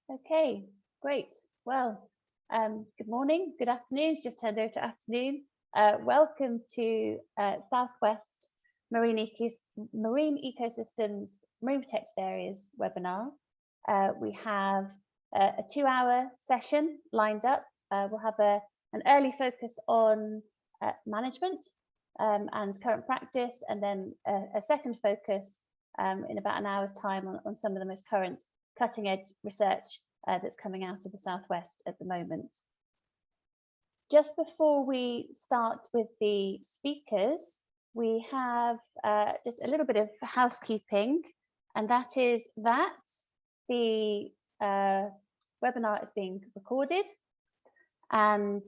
Okay, great. Well, good morning, good afternoon. It's just turned over to afternoon. Welcome to Southwest Marine Ecosystems, Marine Protected Areas webinar. We have a 2-hour session lined up. We'll have an early focus on management and current practice, and then a second focus in about an hour's time on some of the most current cutting edge research that's coming out of the Southwest at the moment. Just before we start with the speakers, we have just a little bit of housekeeping, and that is that the webinar is being recorded, and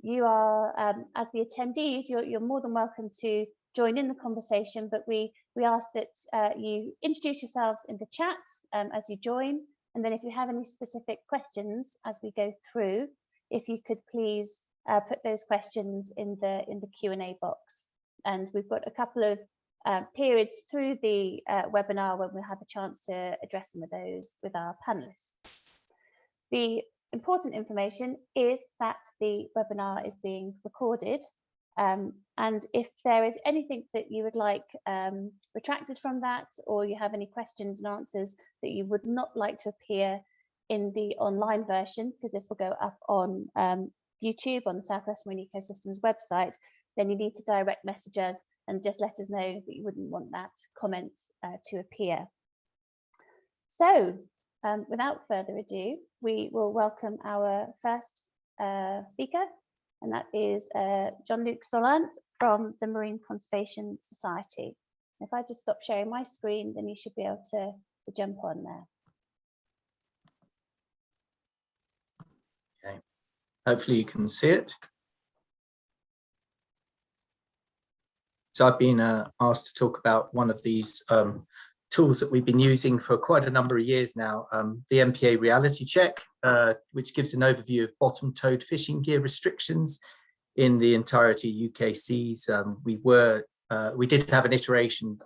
you are, as the attendees, you're more than welcome to join in the conversation, but we ask that you introduce yourselves in the chat as you join, and then if you have any specific questions as we go through, if you could please put those questions in the Q&A box. And we've got a couple of periods through the webinar when we'll have a chance to address some of those with our panelists. The important information is that the webinar is being recorded. And if there is anything that you would like retracted from that, or you have any questions and answers that you would not like to appear in the online version, because this will go up on YouTube on the Southwest Marine Ecosystems website, then you need to direct message us and just let us know that you wouldn't want that comment to appear. So without further ado, we will welcome our first speaker, and that is Jean-Luc Solandt from the Marine Conservation Society. If I just stop sharing my screen, then you should be able to jump on there. Okay, hopefully you can see it. So I've been asked to talk about one of these tools that we've been using for quite a number of years now, the MPA Reality Check, which gives an overview of bottom-towed fishing gear restrictions in the entirety UK seas. We did have an iteration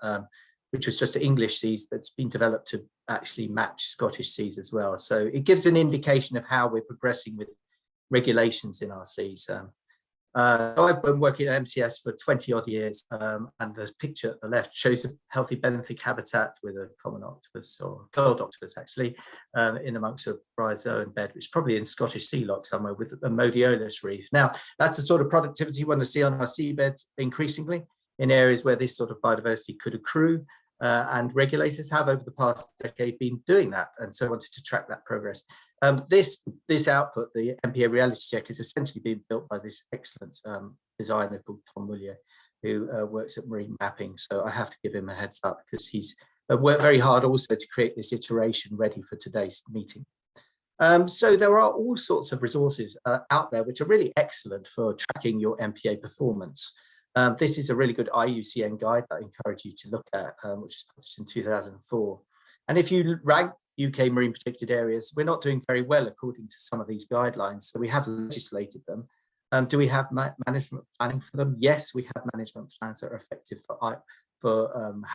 which was just English seas, that's been developed to actually match Scottish seas as well. So it gives an indication of how we're progressing with regulations in our seas. I've been working at MCS for 20 odd years, and the picture at the left shows a healthy benthic habitat with a common octopus, or curled octopus actually, in amongst a bryozoan bed, which is probably in Scottish sea loch somewhere, with a modiolus reef. Now, that's the sort of productivity we want to see on our seabeds increasingly in areas where this sort of biodiversity could accrue. And regulators have over the past decade been doing that, and so I wanted to track that progress. This output, the MPA Reality Check, is essentially being built by this excellent designer called Tom Mullier, who works at Marine Mapping. So I have to give him a heads up, because he's worked very hard also to create this iteration ready for today's meeting. So there are all sorts of resources out there which are really excellent for tracking your MPA performance. This is a really good IUCN guide that I encourage you to look at, which was published in 2004. And if you rank UK marine protected areas, we're not doing very well according to some of these guidelines. So we have legislated them. Do we have management planning for them? Yes, we have management plans that are effective for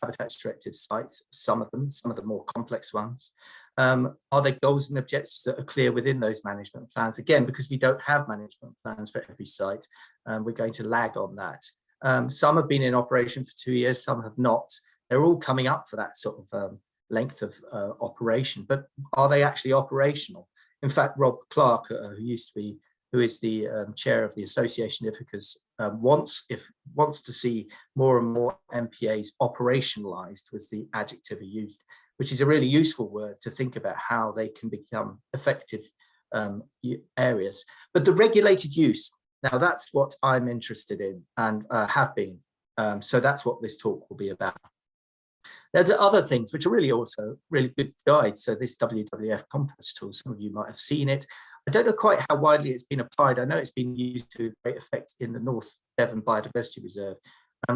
habitats directed sites, some of the more complex ones. Are there goals and objectives that are clear within those management plans? Again, because we don't have management plans for every site, we're going to lag on that. Some have been in operation for 2 years, some have not. They're all coming up for that sort of length of operation, but are they actually operational? In fact, Rob Clark, who is the chair of the Association of IFICAS, wants to see more and more MPAs operationalized, was the adjective he used, which is a really useful word to think about how they can become effective areas. But the regulated use, now that's what I'm interested in and have been. So that's what this talk will be about. There's other things which are really also really good guides. So this WWF compass tool, some of you might have seen it. I don't know quite how widely it's been applied. I know it's been used to great effect in the North Devon Biodiversity Reserve.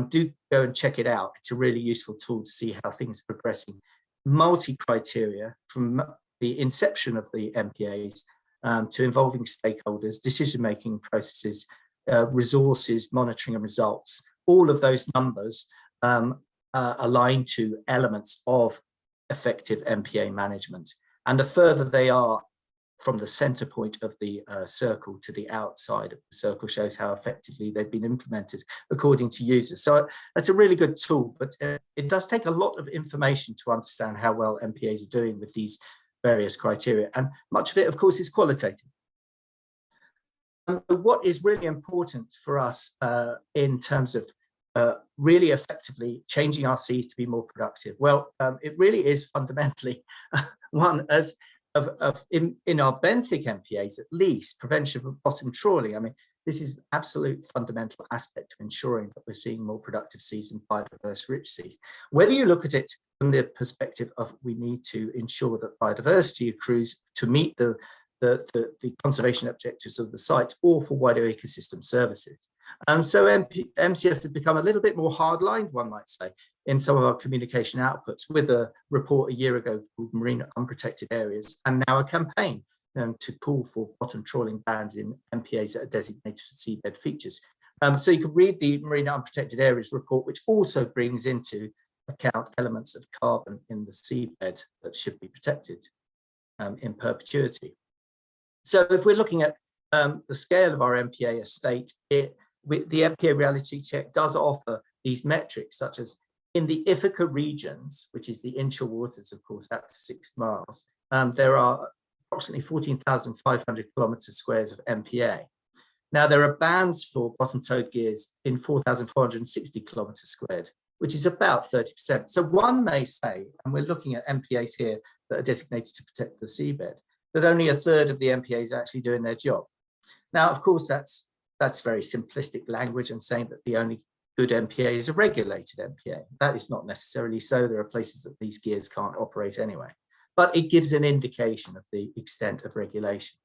Do go and check it out. It's a really useful tool to see how things are progressing. Multi-criteria from the inception of the MPAs to involving stakeholders, decision-making processes, resources, monitoring and results. All of those numbers align to elements of effective MPA management. And the further they are from the center point of the circle to the outside of the circle shows how effectively they've been implemented according to users. So that's a really good tool, but it does take a lot of information to understand how well MPAs are doing with these various criteria. And much of it, of course, is qualitative. What is really important for us in terms of really effectively changing our seas to be more productive? Well, it really is fundamentally one as in our benthic MPAs, at least, prevention of bottom trawling. I mean, this is absolute fundamental aspect to ensuring that we're seeing more productive seas and biodiverse rich seas. Whether you look at it from the perspective of we need to ensure that biodiversity accrues to meet the conservation objectives of the sites or for wider ecosystem services. So MCS has become a little bit more hard-lined, one might say, in some of our communication outputs, with a report a year ago called Marine Unprotected Areas, and now a campaign to call for bottom trawling bans in MPAs that are designated for seabed features. So you can read the Marine Unprotected Areas report, which also brings into account elements of carbon in the seabed that should be protected in perpetuity. So if we're looking at the scale of our MPA estate, the MPA Reality Check does offer these metrics, such as in the Ithaca regions, which is the inshore waters, of course, up to 6 miles, there are approximately 14,500 kilometers squares of MPA. Now, there are bans for bottom-towed gears in 4,460 kilometers squared, which is about 30%. So one may say, and we're looking at MPAs here that are designated to protect the seabed, that only a third of the MPAs are actually doing their job. Now, of course, that's very simplistic language and saying that the only good MPA is a regulated MPA. That is not necessarily so. There are places that these gears can't operate anyway, but it gives an indication of the extent of regulation.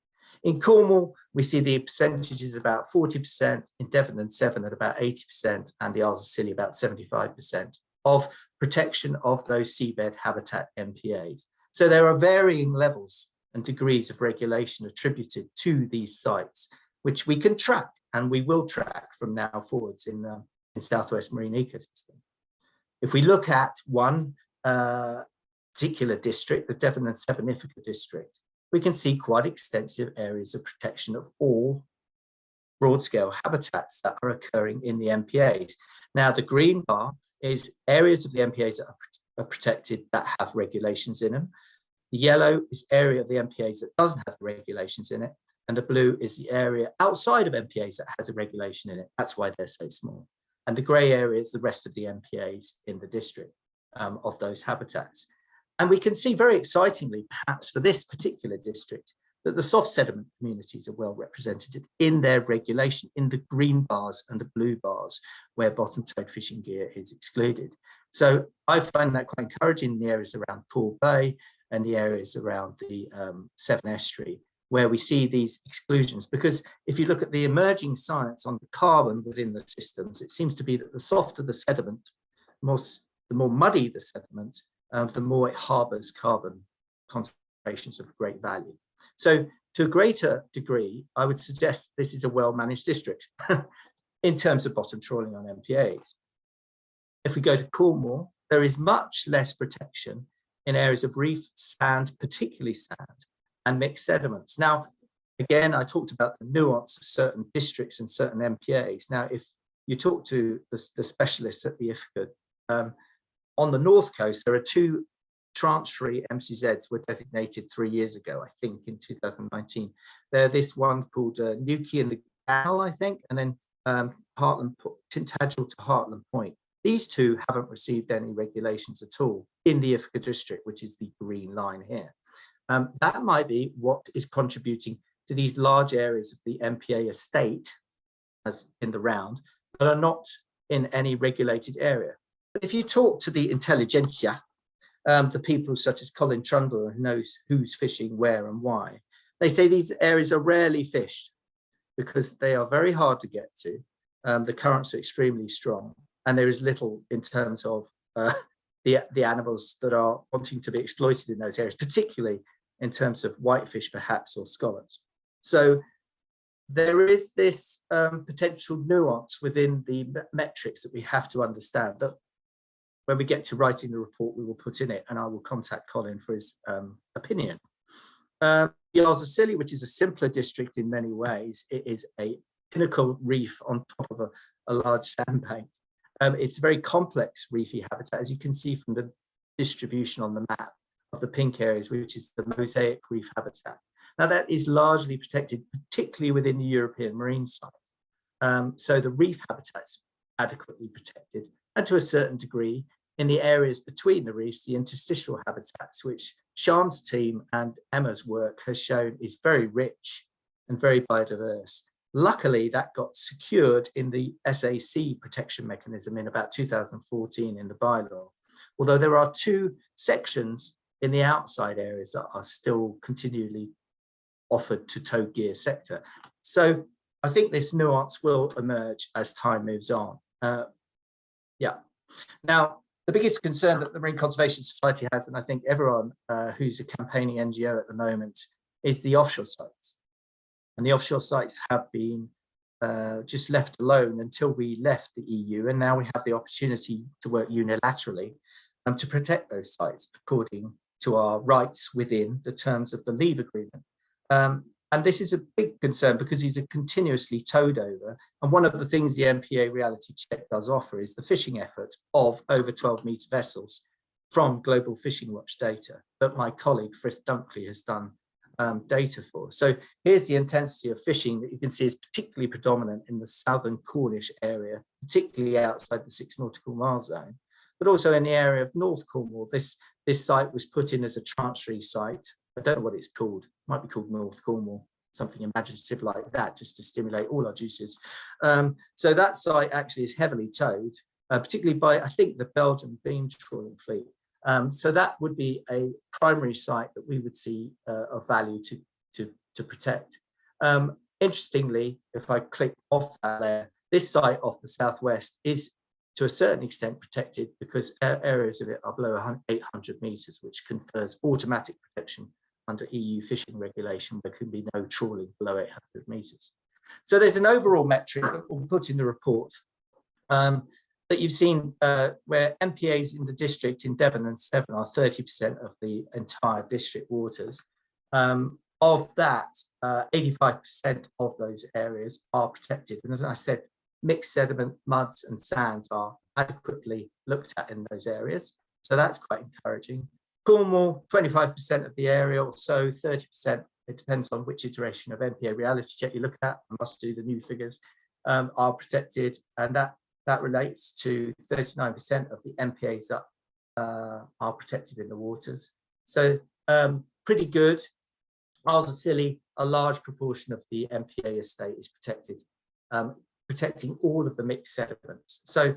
In Cornwall, we see the percentage is about 40%, in Devon and Severn at about 80%, and the Isles of Scilly about 75% of protection of those seabed habitat MPAs. So there are varying levels and degrees of regulation attributed to these sites, which we can track, and we will track from now forwards in Southwest Marine Ecosystem. If we look at one particular district, the Devon and Severn Ithaca district, we can see quite extensive areas of protection of all broad-scale habitats that are occurring in the MPAs. Now, the green bar is areas of the MPAs that are protected that have regulations in them. The yellow is area of the MPAs that doesn't have the regulations in it, and the blue is the area outside of MPAs that has a regulation in it. That's why they're so small. And the grey area is the rest of the MPAs in the district of those habitats. And we can see very excitingly, perhaps for this particular district, that the soft sediment communities are well represented in their regulation in the green bars and the blue bars where bottom-towed fishing gear is excluded. So I find that quite encouraging in the areas around Poole Bay and the areas around the Severn Estuary, where we see these exclusions. Because if you look at the emerging science on the carbon within the systems, it seems to be that the softer the sediment, the more muddy the sediment, the more it harbours carbon concentrations of great value. So to a greater degree, I would suggest this is a well-managed district in terms of bottom trawling on MPAs. If we go to Cornwall, there is much less protection in areas of reef, sand, particularly sand, and mixed sediments. Now, again, I talked about the nuance of certain districts and certain MPAs. Now, if you talk to the specialists at the Ifcod, on the north coast, there are 2 tranche-free MCZs were designated 3 years ago, I think, in 2019. There's this one called Newquay and the Gal, I think, and then Tintagel to Hartland Point. These 2 haven't received any regulations at all in the Ifcod district, which is the green line here. That might be what is contributing to these large areas of the MPA estate, as in the round, that are not in any regulated area. But if you talk to the intelligentsia, the people such as Colin Trundle, who knows who's fishing where and why, they say these areas are rarely fished because they are very hard to get to. The currents are extremely strong, and there is little in terms of the animals that are wanting to be exploited in those areas, particularly in terms of whitefish, perhaps, or scallops. So there is this potential nuance within the metrics that we have to understand, that when we get to writing the report, we will put in it, and I will contact Colin for his opinion. The Isles of Scilly, which is a simpler district in many ways, it is a pinnacle reef on top of a large sandbank. It's a very complex reefy habitat, as you can see from the distribution on the map of the pink areas, which is the mosaic reef habitat. Now that is largely protected, particularly within the European marine site. So the reef habitat's adequately protected, and to a certain degree, in the areas between the reefs, the interstitial habitats, which Sean's team and Emma's work has shown is very rich and very biodiverse. Luckily, that got secured in the SAC protection mechanism in about 2014 in the bylaw, although there are 2 sections in the outside areas that are still continually offered to tow gear sector. So I think this nuance will emerge as time moves on. Now, the biggest concern that the Marine Conservation Society has, and I think everyone who's a campaigning NGO at the moment, is the offshore sites. And the offshore sites have been just left alone until we left the EU, and now we have the opportunity to work unilaterally to protect those sites according to our rights within the terms of the leave agreement. And this is a big concern because these are continuously towed over. And one of the things the MPA Reality Check does offer is the fishing effort of over 12-metre vessels from Global Fishing Watch data that my colleague Frith Dunkley has done data for. So here's the intensity of fishing that you can see is particularly predominant in the southern Cornish area, particularly outside the 6 nautical mile zone, but also in the area of North Cornwall. This site was put in as a transitory site. I don't know what it's called. It might be called North Cornwall, something imaginative like that, just to stimulate all our juices. So that site actually is heavily towed, particularly by, I think, the Belgian beam trawling fleet. So that would be a primary site that we would see of value to protect. Interestingly, if I click off that layer, this site off the southwest is to a certain extent protected because areas of it are below 800 metres, which confers automatic protection under EU fishing regulation. There can be no trawling below 800 metres. So there's an overall metric that we'll put in the report that you've seen where MPAs in the district in Devon and Severn are 30% of the entire district waters. Of that, 85% of those areas are protected. And as I said, mixed sediment, muds and sands are adequately looked at in those areas. So that's quite encouraging. Cornwall, 25% of the area or so, 30%, it depends on which iteration of MPA Reality Check you look at, I must do the new figures, are protected. And that relates to 39% of the MPAs that are protected in the waters. So pretty good. Isles of Scilly, a large proportion of the MPA estate is protected, protecting all of the mixed sediments. So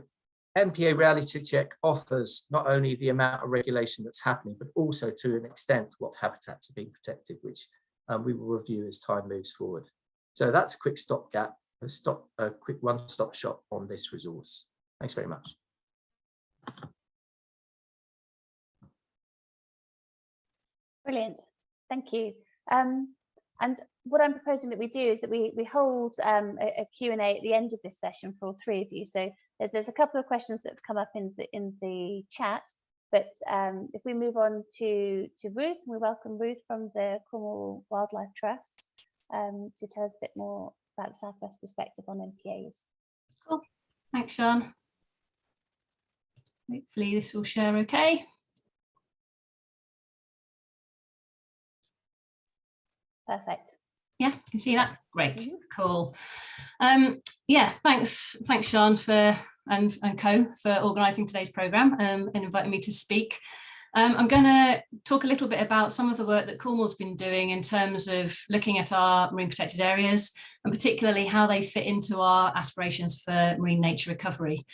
MPA Reality Check offers not only the amount of regulation that's happening, but also to an extent what habitats are being protected, which we will review as time moves forward. So that's a quick stopgap, a quick one-stop shop on this resource. Thanks very much. Brilliant, thank you. And what I'm proposing that we do is that we hold a Q&A at the end of this session for all 3 of you. So there's a couple of questions that have come up in the chat, but if we move on to Ruth, we welcome Ruth from the Cornwall Wildlife Trust to tell us a bit more about the Southwest perspective on MPAs. Cool, thanks, Sean. Hopefully this will share okay. Perfect. Yeah, you can see that. Great, cool. Yeah, thanks Sean and co for organising today's programme and inviting me to speak. I'm going to talk a little bit about some of the work that Cornwall's been doing in terms of looking at our marine protected areas and particularly how they fit into our aspirations for marine nature recovery.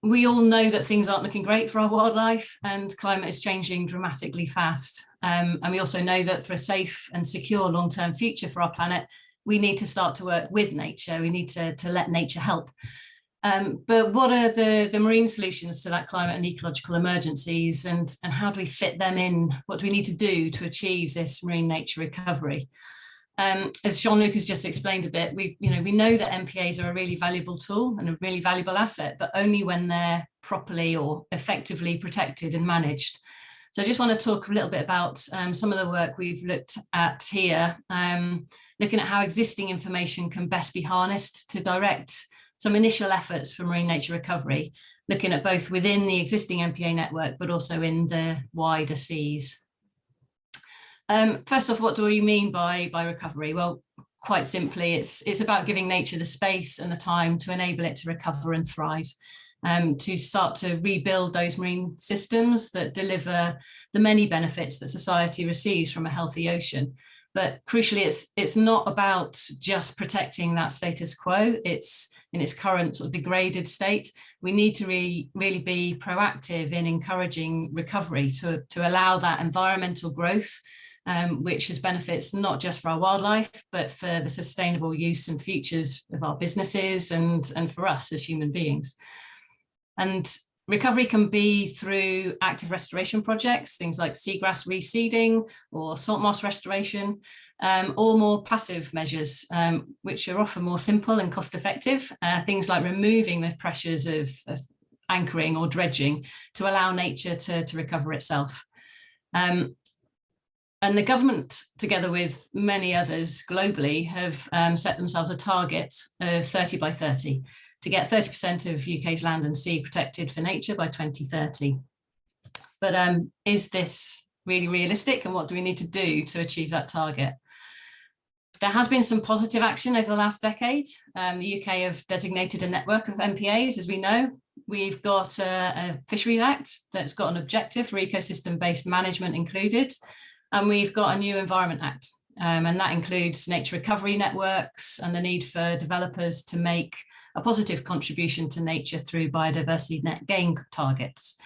We all know that things aren't looking great for our wildlife and climate is changing dramatically fast. And we also know that for a safe and secure long-term future for our planet, we need to start to work with nature. We need to let nature help. But what are the marine solutions to that climate and ecological emergencies, and how do we fit them in? What do we need to do to achieve this marine nature recovery? As Jean-Luc has just explained a bit, we know that MPAs are a really valuable tool and a really valuable asset, but only when they're properly or effectively protected and managed. So I just want to talk a little bit about some of the work we've looked at here, looking at how existing information can best be harnessed to direct some initial efforts for marine nature recovery, looking at both within the existing MPA network, but also in the wider seas. First off, what do we mean by recovery? Well, quite simply, it's about giving nature the space and the time to enable it to recover and thrive, to start to rebuild those marine systems that deliver the many benefits that society receives from a healthy ocean. But crucially, it's not about just protecting that status quo. It's in its current sort of degraded state. We need to really be proactive in encouraging recovery to allow that environmental growth, which has benefits not just for our wildlife, but for the sustainable use and futures of our businesses and for us as human beings. And recovery can be through active restoration projects, things like seagrass reseeding or salt marsh restoration, or more passive measures, which are often more simple and cost effective, things like removing the pressures of anchoring or dredging to allow nature to recover itself. And the government, together with many others globally, have set themselves a target of 30 by 30 to get 30% of UK's land and sea protected for nature by 2030. But is this really realistic, and what do we need to do to achieve that target? There has been some positive action over the last decade. The UK have designated a network of MPAs, as we know. We've got a Fisheries Act that's got an objective for ecosystem-based management included. And we've got a new Environment Act, and that includes nature recovery networks and the need for developers to make a positive contribution to nature through biodiversity net gain targets.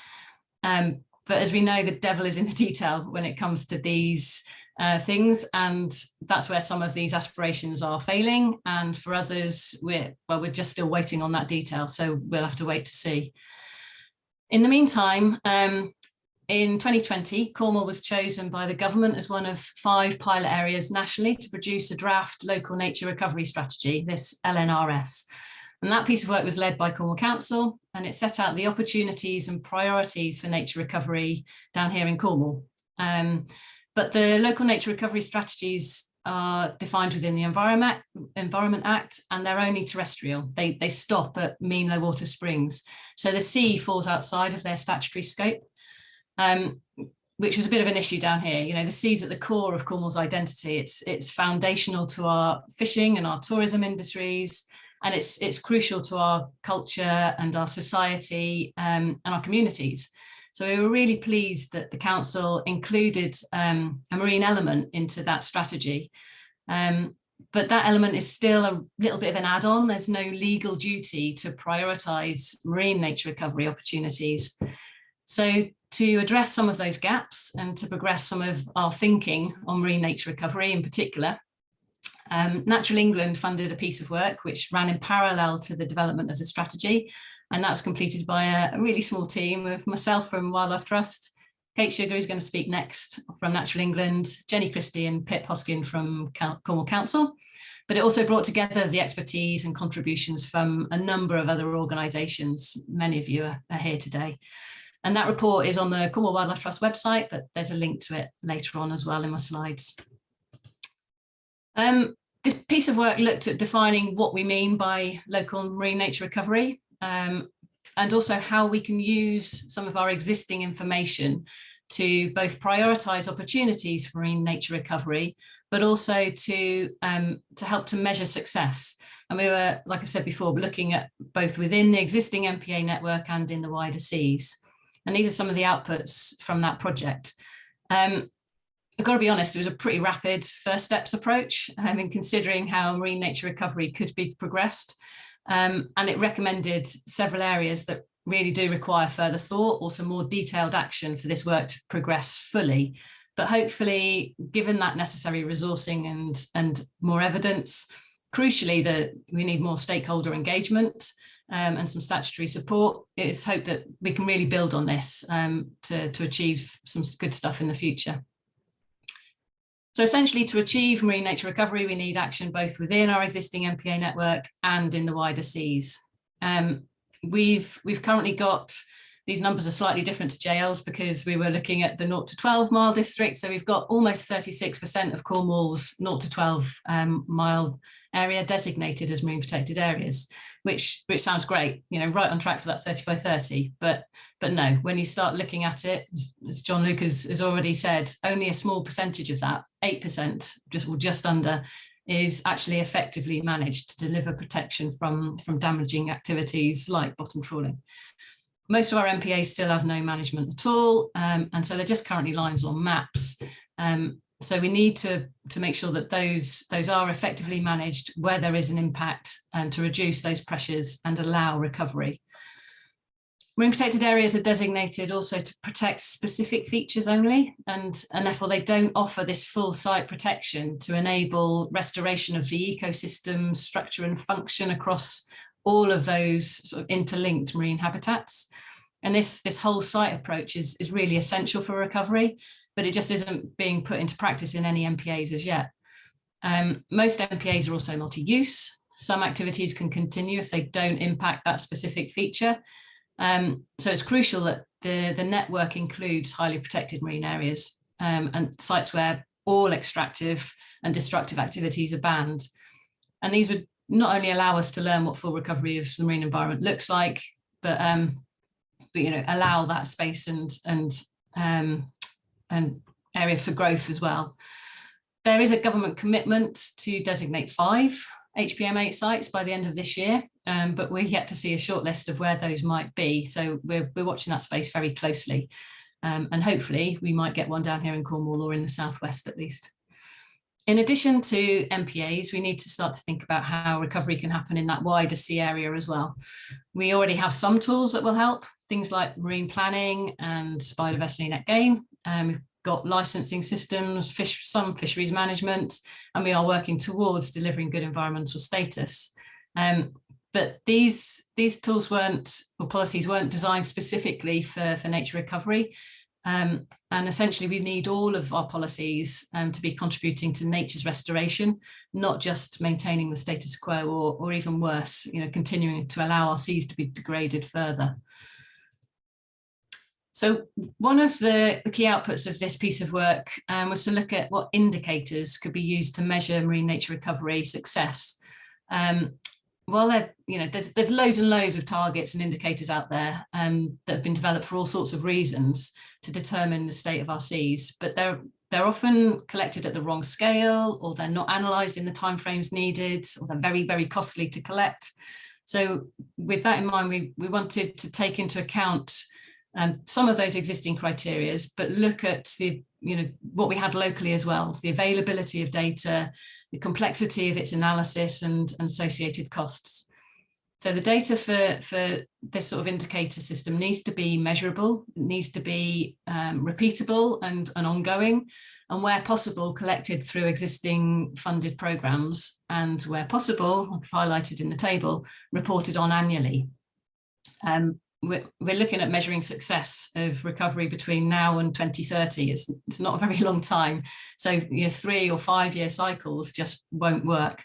But as we know, the devil is in the detail when it comes to these things, and that's where some of these aspirations are failing. And for others, we're just still waiting on that detail, so we'll have to wait to see. In the meantime, in 2020, Cornwall was chosen by the government as one of 5 pilot areas nationally to produce a draft local nature recovery strategy, this LNRS. And that piece of work was led by Cornwall Council, and it set out the opportunities and priorities for nature recovery down here in Cornwall. But the local nature recovery strategies are defined within the Environment Act, and they're only terrestrial. They stop at mean low water springs. So the sea falls outside of their statutory scope. Which was a bit of an issue down here. You know, the sea's at the core of Cornwall's identity. It's foundational to our fishing and our tourism industries, and it's crucial to our culture and our society and our communities. So we were really pleased that the council included a marine element into that strategy. But that element is still a little bit of an add-on. There's no legal duty to prioritise marine nature recovery opportunities. So to address some of those gaps and to progress some of our thinking on marine nature recovery in particular, Natural England funded a piece of work which ran in parallel to the development of the strategy, and that was completed by a really small team of myself from Wildlife Trust, Kate Sugar, who's going to speak next from Natural England, Jenny Christie and Pip Hoskin from Cornwall Council. But it also brought together the expertise and contributions from a number of other organisations. Many of you are here today. And that report is on the Cornwall Wildlife Trust website, but there's a link to it later on as well in my slides. This piece of work looked at defining what we mean by local marine nature recovery, and also how we can use some of our existing information to both prioritise opportunities for marine nature recovery, but also to help to measure success. And we were, like I've said before, looking at both within the existing MPA network and in the wider seas. And these are some of the outputs from that project. I've got to be honest, it was a pretty rapid first steps approach in considering how marine nature recovery could be progressed. And it recommended several areas that really do require further thought or some more detailed action for this work to progress fully. But hopefully, given that necessary resourcing and more evidence, crucially that we need more stakeholder engagement and some statutory support, it's hoped that we can really build on this to achieve some good stuff in the future. So essentially, to achieve marine nature recovery, we need action both within our existing MPA network and in the wider seas. We've currently got these numbers are slightly different to JL's because we were looking at the 0 to 12 mile district. So we've got almost 36% of Cornwall's 0 to 12 mile area designated as marine protected areas, which sounds great, you know, right on track for that 30 by 30. But no, when you start looking at it, as John Luke has already said, only a small percentage of that, 8%, just under, is actually effectively managed to deliver protection from damaging activities like bottom trawling. Most of our MPAs still have no management at all, and so they're just currently lines on maps. So we need to make sure that those are effectively managed where there is an impact, to reduce those pressures and allow recovery. Marine protected areas are designated also to protect specific features only, and therefore they don't offer this full site protection to enable restoration of the ecosystem structure and function across all of those sort of interlinked marine habitats. And this whole site approach is really essential for recovery, but it just isn't being put into practice in any MPAs as yet. Most MPAs are also multi-use. Some activities can continue if they don't impact that specific feature. So it's crucial that the network includes highly protected marine areas, and sites where all extractive and destructive activities are banned. And these would not only allow us to learn what full recovery of the marine environment looks like, but you know, allow that space and area for growth as well. There is a government commitment to designate 5 HPMA sites by the end of this year, but we're yet to see a short list of where those might be. So we're watching that space very closely, and hopefully we might get one down here in Cornwall or in the southwest at least. In addition to MPAs, we need to start to think about how recovery can happen in that wider sea area as well. We already have some tools that will help, things like marine planning and biodiversity net gain. We've got licensing systems, some fisheries management, and we are working towards delivering good environmental status. But these tools or policies weren't designed specifically for nature recovery. And essentially we need all of our policies to be contributing to nature's restoration, not just maintaining the status quo or even worse, you know, continuing to allow our seas to be degraded further. So one of the key outputs of this piece of work was to look at what indicators could be used to measure marine nature recovery success. Well, you know, there's loads and loads of targets and indicators out there that have been developed for all sorts of reasons to determine the state of our seas, but they're often collected at the wrong scale, or they're not analysed in the timeframes needed, or they're very, very costly to collect. So with that in mind, we wanted to take into account some of those existing criteria, but look at what we had locally as well, the availability of data, the complexity of its analysis and associated costs. So the data for this sort of indicator system needs to be measurable, it needs to be repeatable and ongoing, and where possible collected through existing funded programmes, and where possible, I've highlighted in the table, reported on annually. We're looking at measuring success of recovery between now and 2030. It's not a very long time. So 3 or 5 year cycles just won't work.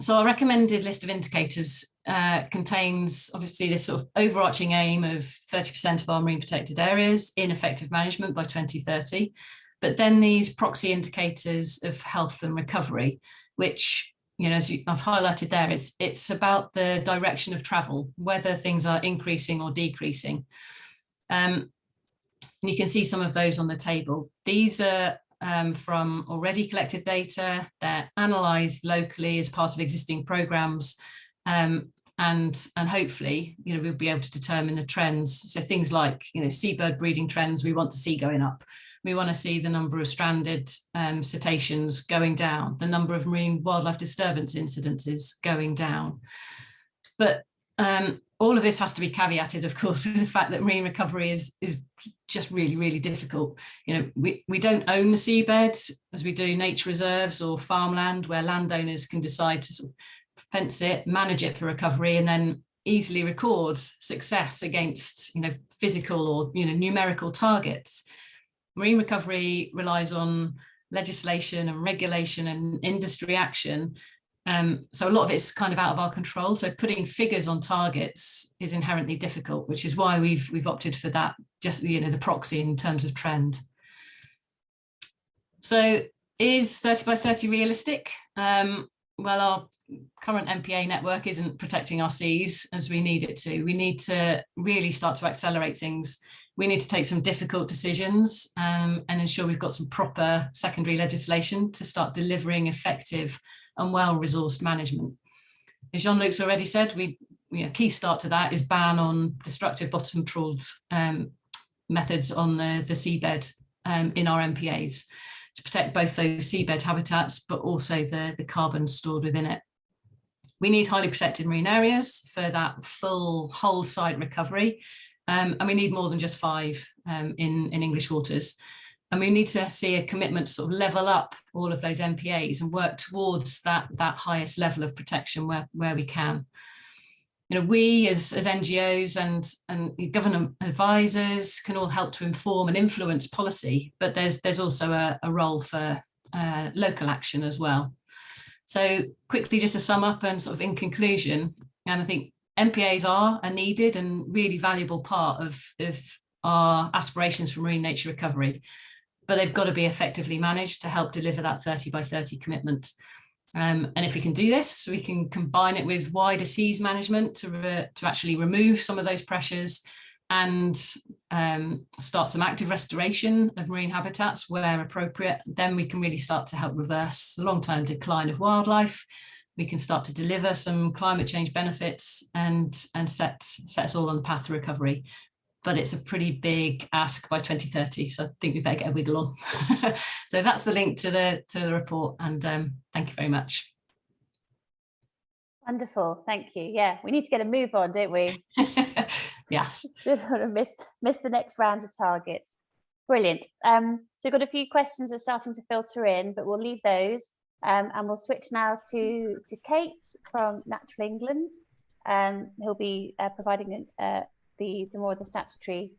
So our recommended list of indicators contains obviously this sort of overarching aim of 30% of our marine protected areas in effective management by 2030. But then these proxy indicators of health and recovery, which, you know, as I've highlighted there, it's about the direction of travel, whether things are increasing or decreasing. And you can see some of those on the table. These are from already collected data. They're analysed locally as part of existing programmes, and hopefully, you know, we'll be able to determine the trends. So things like, you know, seabird breeding trends, we want to see going up. We want to see the number of stranded cetaceans going down, the number of marine wildlife disturbance incidences going down. But all of this has to be caveated, of course, with the fact that marine recovery is just really, really difficult. You know, we don't own the seabed as we do nature reserves or farmland, where landowners can decide to sort of fence it, manage it for recovery, and then easily record success against, you know, physical or, you know, numerical targets. Marine recovery relies on legislation and regulation and industry action So a lot of it's kind of out of our control. So putting figures on targets is inherently difficult, which is why we've opted for that, just the proxy in terms of trend. So is 30 by 30 realistic? Well, our current MPA network isn't protecting our seas as we need it to. We need to really start to accelerate things. We need to take some difficult decisions and ensure we've got some proper secondary legislation to start delivering effective and well-resourced management. As Jean-Luc's already said, key start to that is ban on destructive bottom trawled methods on the seabed in our MPAs to protect both those seabed habitats, but also the carbon stored within it. We need highly protected marine areas for that full whole site recovery. And we need more than just 5 in English waters. And we need to see a commitment to sort of level up all of those MPAs and work towards that highest level of protection where we can. We as NGOs and government advisors can all help to inform and influence policy, but there's also a role for local action as well. So quickly, just to sum up and sort of in conclusion, I think MPAs are a needed and really valuable part of our aspirations for marine nature recovery, but they've got to be effectively managed to help deliver that 30 by 30 commitment. And if we can do this, we can combine it with wider seas management to actually remove some of those pressures and start some active restoration of marine habitats where appropriate. Then we can really start to help reverse the long-term decline of wildlife. We can start to deliver some climate change benefits and set us all on the path to recovery. But it's a pretty big ask by 2030, so I think we better get a wiggle on. So that's the link to the report, and thank you very much. Wonderful, thank you. Yeah, we need to get a move on, don't we? Yes. Just sort of miss the next round of targets. Brilliant. So we've got a few questions that are starting to filter in, but we'll leave those. And we'll switch now to Kate from Natural England. Who'll be providing the more of the statutory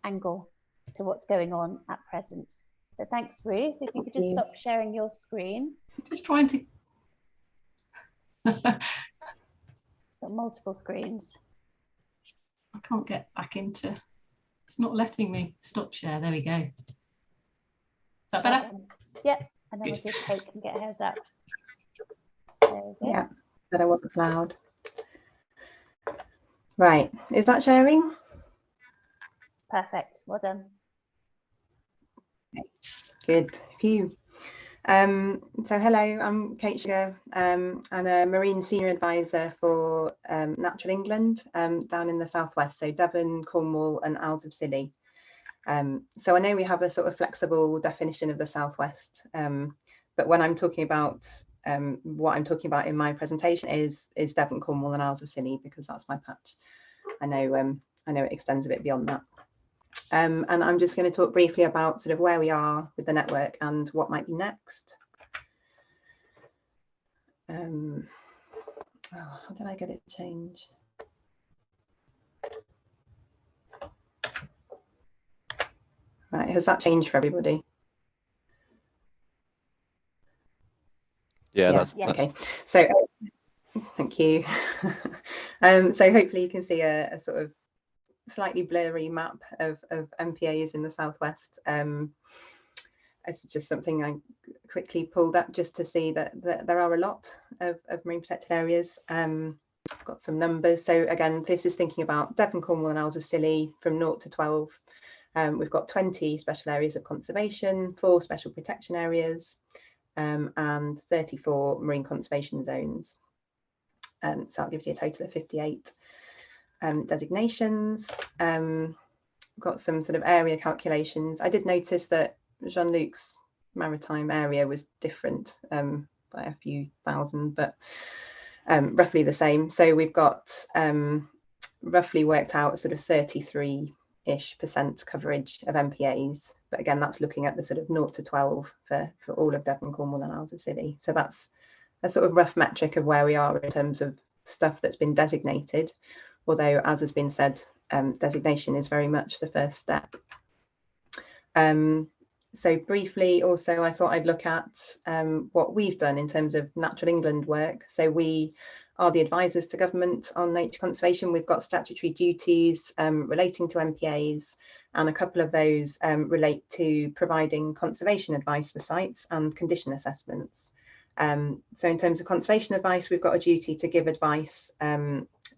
angle to what's going on at present. So thanks, Ruth. If you could just stop sharing your screen. I'm just trying to. Got multiple screens. I can't get back into. It's not letting me stop share. There we go. Is that better? Yep. And then we'll see if Kate can get hers up. There we go. Yeah, but I wasn't loud. Right, is that sharing? Perfect, well done. Okay. Good, phew. So hello, I'm Kate Sugar. I'm a Marine Senior Advisor for Natural England down in the southwest, so Devon, Cornwall and Isles of Scilly. So I know we have a sort of flexible definition of the southwest, but when I'm talking about what I'm talking about in my presentation is Devon, Cornwall and Isles of Scilly, because that's my patch. I know it extends a bit beyond that. And I'm just going to talk briefly about sort of where we are with the network and what might be next. How did I get it changed? Right, has that changed for everybody? Yeah, that's okay. So thank you. So hopefully you can see a sort of slightly blurry map of MPAs in the southwest. It's just something I quickly pulled up just to see that there are a lot of marine protected areas. Got some numbers. So again, this is thinking about Devon, Cornwall and Isles of Scilly from 0 to 12. We've got 20 special areas of conservation, 4 special protection areas, and 34 marine conservation zones. So that gives you a total of 58 designations. Got some sort of area calculations. I did notice that Jean-Luc's maritime area was different by a few thousand, but roughly the same. So we've got roughly worked out sort of 33-ish% coverage of MPAs. But again, that's looking at the sort of 0 to 12 for all of Devon, Cornwall and Isles of Scilly. So that's a sort of rough metric of where we are in terms of stuff that's been designated. Although, as has been said, designation is very much the first step. So briefly, also, I thought I'd look at what we've done in terms of Natural England work. So we are the advisors to government on nature conservation. We've got statutory duties relating to MPAs, and a couple of those relate to providing conservation advice for sites and condition assessments. So in terms of conservation advice, we've got a duty to give advice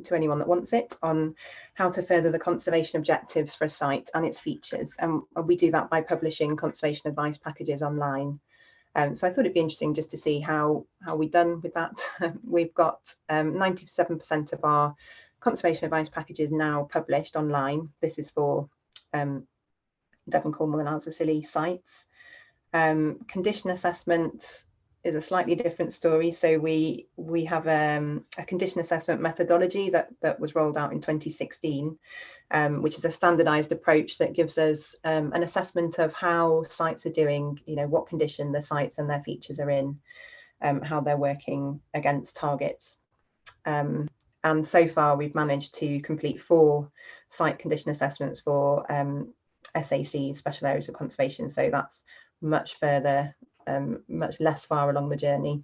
to anyone that wants it on how to further the conservation objectives for a site and its features. And we do that by publishing conservation advice packages online. So I thought it'd be interesting just to see how we've done with that. We've got 97% of our conservation advice packages now published online. This is for Devon, Cornwall and Isles of Scilly sites. Condition assessment is a slightly different story. So we have a condition assessment methodology that was rolled out in 2016, which is a standardized approach that gives us an assessment of how sites are doing, what condition the sites and their features are in, how they're working against targets. And so far we've managed to complete 4 site condition assessments for SACs, special areas of conservation. So that's much further, much less far along the journey.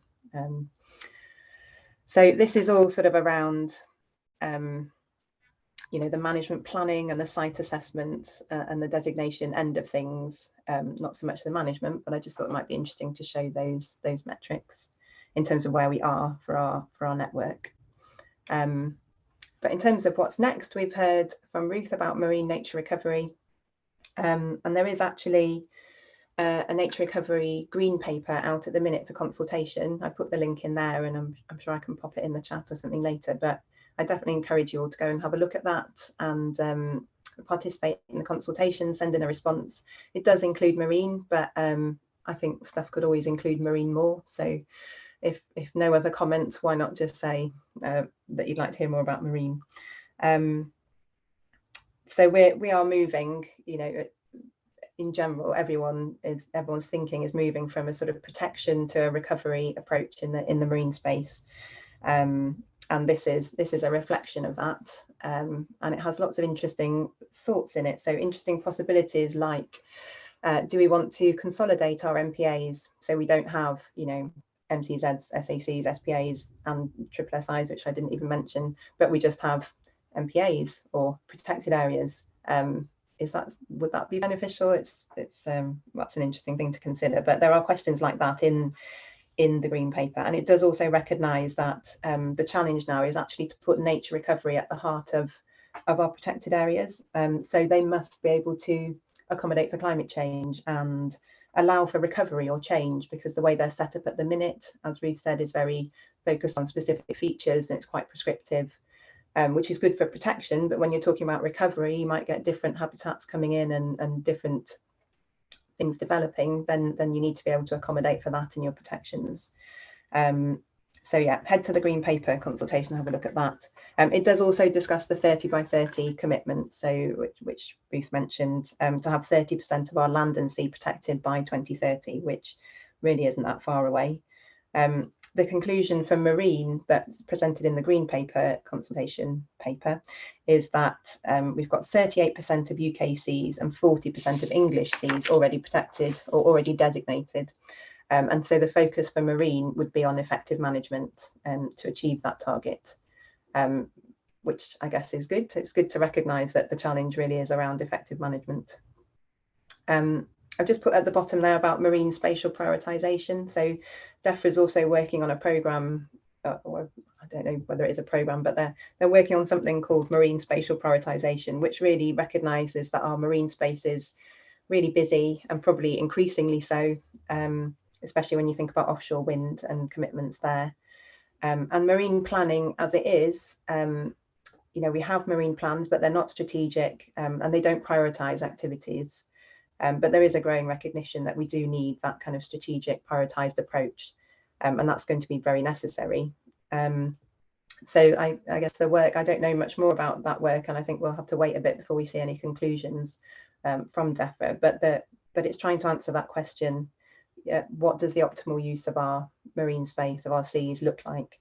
So this is all sort of around the management planning and the site assessment and the designation end of things, not so much the management, but I just thought it might be interesting to show those metrics in terms of where we are for our network. But in terms of what's next, we've heard from Ruth about marine nature recovery, and there is actually a nature recovery green paper out at the minute for consultation. I put the link in there, and I'm sure I can pop it in the chat or something later, but I definitely encourage you all to go and have a look at that and participate in the consultation, send in a response. It does include marine, but I think stuff could always include marine more. So if no other comments, why not just say that you'd like to hear more about marine. So we are moving, in general, everyone's thinking is moving from a sort of protection to a recovery approach in the marine space. And this is a reflection of that, and it has lots of interesting thoughts in it. So interesting possibilities like, do we want to consolidate our MPAs so we don't have, MCZs, SACs, SPAs, and SSIs, which I didn't even mention, but we just have MPAs or protected areas? Would that be beneficial? That's an interesting thing to consider. But there are questions like that in the green paper, and it does also recognise that the challenge now is actually to put nature recovery at the heart of our protected areas. So they must be able to accommodate for climate change and allow for recovery or change, because the way they're set up at the minute, as Ruth said, is very focused on specific features, and it's quite prescriptive, which is good for protection. But when you're talking about recovery, you might get different habitats coming in and different things developing, then you need to be able to accommodate for that in your protections. So yeah, head to the green paper consultation, have a look at that. It does also discuss the 30 by 30 commitment, so which Ruth mentioned, to have 30% of our land and sea protected by 2030, which really isn't that far away. The conclusion for marine that's presented in the green paper consultation paper is that we've got 38% of UK seas and 40% of English seas already protected or already designated. And so the focus for marine would be on effective management to achieve that target, which I guess is good. It's good to recognise that the challenge really is around effective management. I've just put at the bottom there about marine spatial prioritisation. So DEFRA is also working on a programme, or I don't know whether it is a programme, but they're working on something called marine spatial prioritisation, which really recognises that our marine space is really busy and probably increasingly so, especially when you think about offshore wind and commitments there. And marine planning as it is, we have marine plans, but they're not strategic, and they don't prioritise activities. But there is a growing recognition that we do need that kind of strategic prioritised approach, and that's going to be very necessary. So I guess the work, I don't know much more about that work, and I think we'll have to wait a bit before we see any conclusions from DEFRA, but it's trying to answer that question. What does the optimal use of our marine space, of our seas, look like?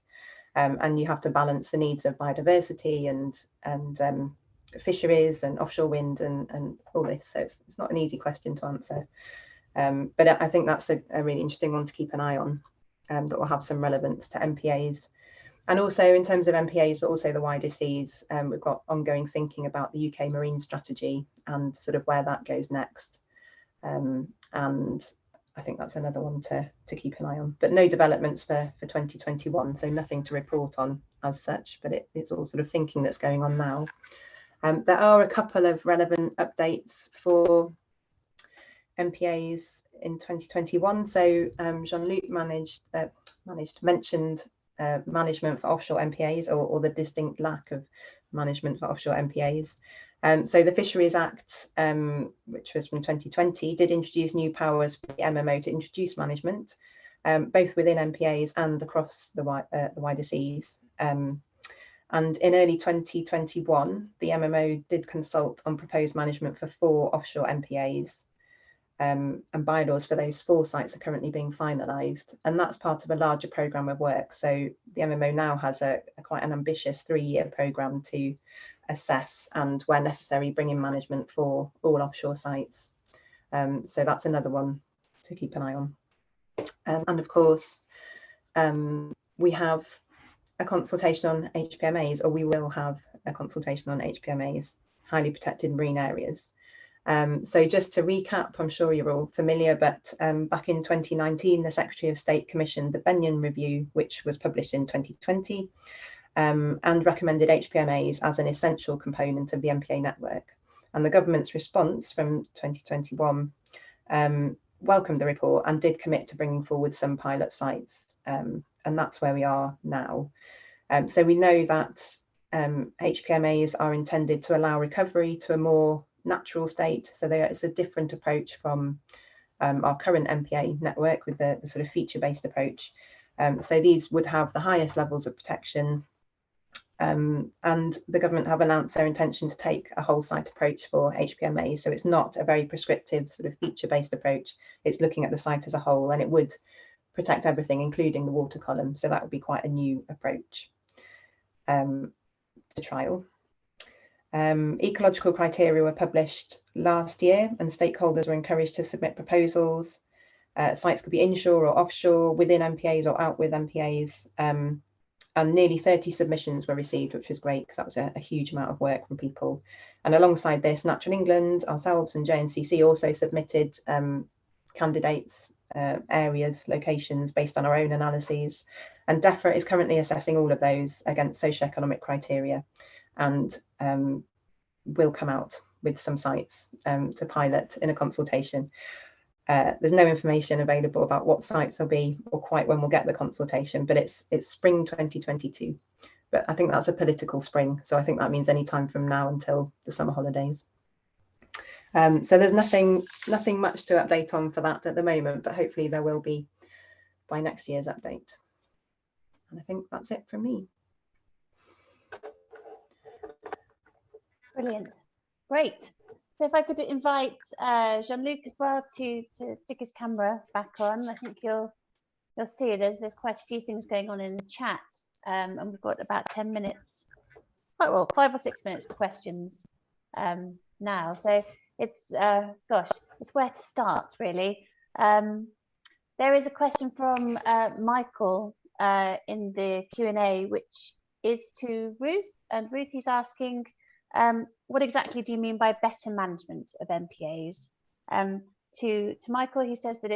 And you have to balance the needs of biodiversity and fisheries and offshore wind and all this. So it's not an easy question to answer. But I think that's a really interesting one to keep an eye on, that will have some relevance to MPAs. And also in terms of MPAs, but also the wider seas, we've got ongoing thinking about the UK marine strategy and sort of where that goes next. And I think that's another one to keep an eye on, but no developments for 2021, so nothing to report on as such, but it's all sort of thinking that's going on now. There are a couple of relevant updates for MPAs in 2021. So Jean-Luc mentioned management for offshore MPAs, or the distinct lack of management for offshore MPAs. So the Fisheries Act, which was from 2020, did introduce new powers for the MMO to introduce management, both within MPAs and across the wider seas. And in early 2021, the MMO did consult on proposed management for 4 offshore MPAs, and bylaws for those 4 sites are currently being finalised, and that's part of a larger programme of work. So the MMO now has a quite an ambitious 3-year programme to assess and, where necessary, bring in management for all offshore sites. So that's another one to keep an eye on. And of course, we have a consultation on HPMAs, or we will have a consultation on HPMAs, highly protected marine areas. So just to recap, I'm sure you're all familiar, but back in 2019, the Secretary of State commissioned the Benyon Review, which was published in 2020, and recommended HPMAs as an essential component of the MPA network. And the government's response from 2021 welcomed the report and did commit to bringing forward some pilot sites, and that's where we are now. So we know that HPMAs are intended to allow recovery to a more natural state, so it's a different approach from our current MPA network with the sort of feature-based approach. So these would have the highest levels of protection, and the government have announced their intention to take a whole site approach for HPMAs. So it's not a very prescriptive sort of feature-based approach. It's looking at the site as a whole, and it would protect everything, including the water column. So that would be quite a new approach to trial. Ecological criteria were published last year, and stakeholders were encouraged to submit proposals. Sites could be inshore or offshore, within MPAs or out with MPAs. And nearly 30 submissions were received, which was great because that was a huge amount of work from people. And alongside this, Natural England, ourselves and JNCC also submitted candidates, areas, locations based on our own analyses. And DEFRA is currently assessing all of those against socioeconomic criteria, and will come out with some sites to pilot in a consultation. There's no information available about what sites will be or quite when we'll get the consultation, but it's spring 2022. But I think that's a political spring, so I think that means any time from now until the summer holidays. So there's nothing much to update on for that at the moment, but hopefully there will be by next year's update. And I think that's it from me. Brilliant, great. So if I could invite Jean-Luc as well to stick his camera back on. I think you'll see there's quite a few things going on in the chat, and we've got about 10 minutes, quite well, 5 or 6 minutes for questions now. So it's gosh, it's where to start really. There is a question from Michael in the Q&A, which is to Ruth, and Ruth is asking, what exactly do you mean by better management of MPAs? To Michael, he says that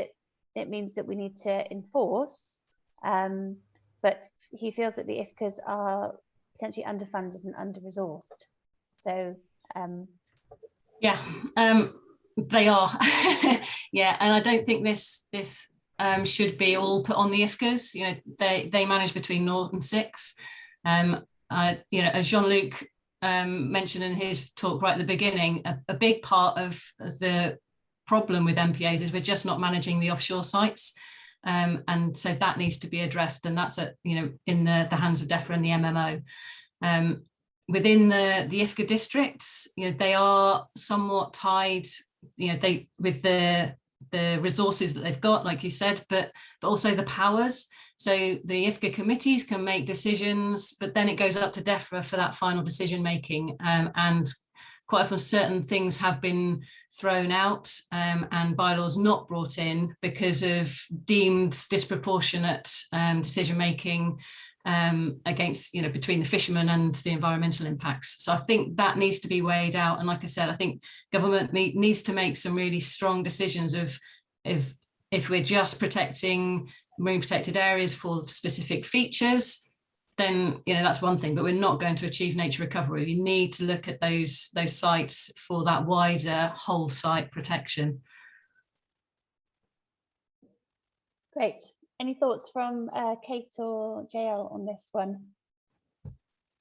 it means that we need to enforce, but he feels that the IFCAs are potentially underfunded and under-resourced. So yeah, they are. Yeah, and I don't think this should be all put on the IFCAs. You know, they manage between 0 and 6. You know, as Jean-Luc mentioned in his talk right at the beginning, a big part of the problem with MPAs is we're just not managing the offshore sites, and so that needs to be addressed, and that's in the hands of DEFRA and the MMO. Within the IFCA districts, you know, they are somewhat tied, you know, with the resources that they've got, like you said, but also the powers. So the IFCA committees can make decisions, but then it goes up to DEFRA for that final decision making. And quite often certain things have been thrown out and bylaws not brought in because of deemed disproportionate decision making against, between the fishermen and the environmental impacts. So I think that needs to be weighed out. And like I said, I think government needs to make some really strong decisions of if we're just protecting marine protected areas for specific features, then that's one thing, but we're not going to achieve nature recovery. We need to look at those sites for that wider whole site protection. Great. Any thoughts from Kate or JL on this one?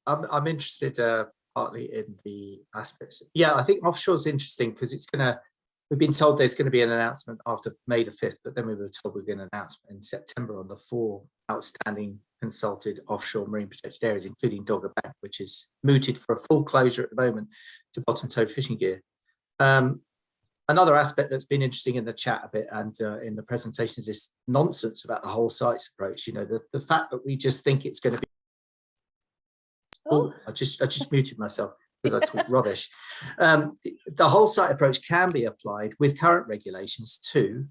I'm interested partly in the aspects. Yeah, I think offshore is interesting because we've been told there's going to be an announcement after May the 5th, but then we were told we're going to an announcement in September on the 4 outstanding consulted offshore marine protected areas, including Dogger Bank, which is mooted for a full closure at the moment to bottom-towed fishing gear. Another aspect that's been interesting in the chat a bit and in the presentation is this nonsense about the whole sites approach. The fact that we just think it's going to be. Oh, I just muted myself because I talk rubbish. The whole site approach can be applied with current regulations too,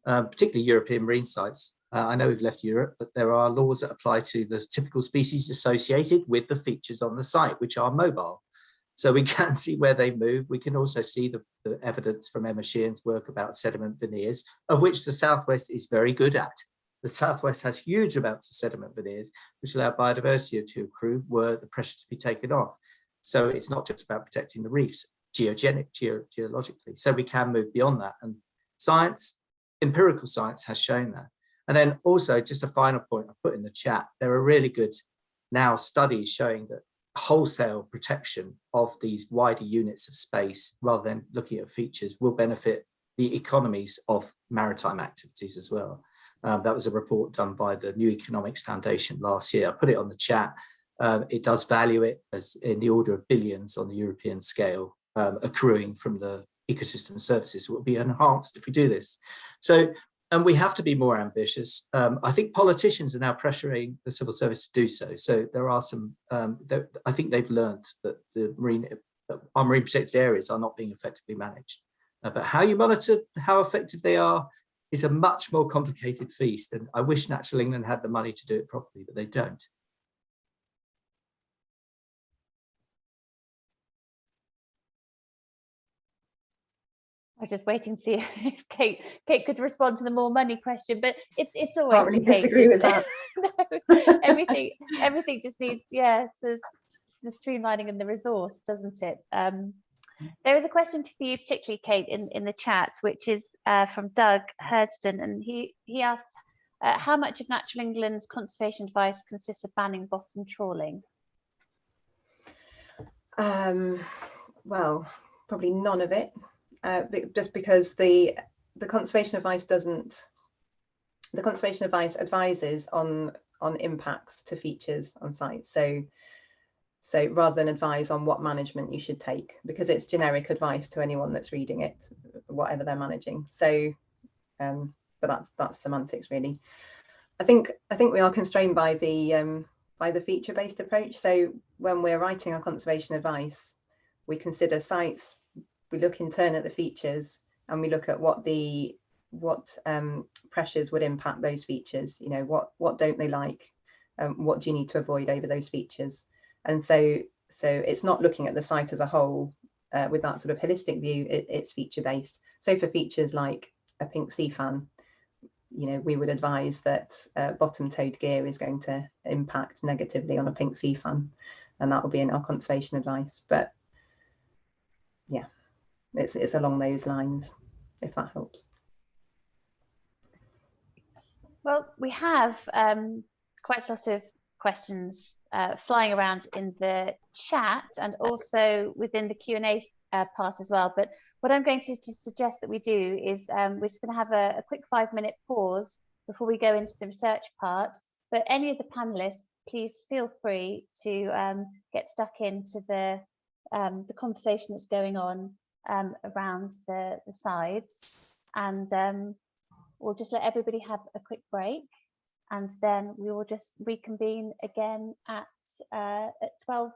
particularly European marine sites. I know we've left Europe, but there are laws that apply to the typical species associated with the features on the site, which are mobile. So we can see where they move. We can also see the evidence from Emma Sheehan's work about sediment veneers, of which the Southwest is very good at. The Southwest has huge amounts of sediment veneers, which allow biodiversity to accrue were the pressure to be taken off. So it's not just about protecting the reefs geologically. So we can move beyond that. And empirical science has shown that. And then also, just a final point I've put in the chat, there are really good now studies showing that wholesale protection of these wider units of space, rather than looking at features, will benefit the economies of maritime activities as well. That was a report done by the New Economics Foundation last year. I put it on the chat. It does value it as in the order of billions on the European scale, accruing from the ecosystem services. It will be enhanced if we do this. So, and we have to be more ambitious. I think politicians are now pressuring the civil service to do so. So there are some, I think they've learned that our marine protected areas are not being effectively managed. But how you monitor how effective they are is a much more complicated feast. And I wish Natural England had the money to do it properly, but they don't. I was just waiting to see if Kate could respond to the more money question, but it's always Can't really the case, disagree with isn't that. No, everything just needs, so the streamlining and the resource, doesn't it? There is a question for you, particularly Kate, in the chat, which is from Doug Herdston, and he asks, how much of Natural England's conservation advice consists of banning bottom trawling? Well, probably none of it. Just because the conservation advice advises on impacts to features on sites. So rather than advise on what management you should take, because it's generic advice to anyone that's reading it, whatever they're managing. So, but that's semantics really. I think we are constrained by the feature-based approach. So when we're writing our conservation advice, we consider sites. We look in turn at the features, and we look at what pressures would impact those features. What don't they like? What do you need to avoid over those features? And so it's not looking at the site as a whole with that sort of holistic view. It's feature based. So for features like a pink sea fan, we would advise that bottom-towed gear is going to impact negatively on a pink sea fan, and that will be in our conservation advice. But yeah. It's along those lines, if that helps. Well, we have quite a lot of questions flying around in the chat and also within the Q&A part as well. But what I'm going to just suggest that we do is we're just going to have a quick 5-minute pause before we go into the research part. But any of the panelists, please feel free to get stuck into the conversation that's going on around the sides, and we'll just let everybody have a quick break, and then we will just reconvene again at 12:50,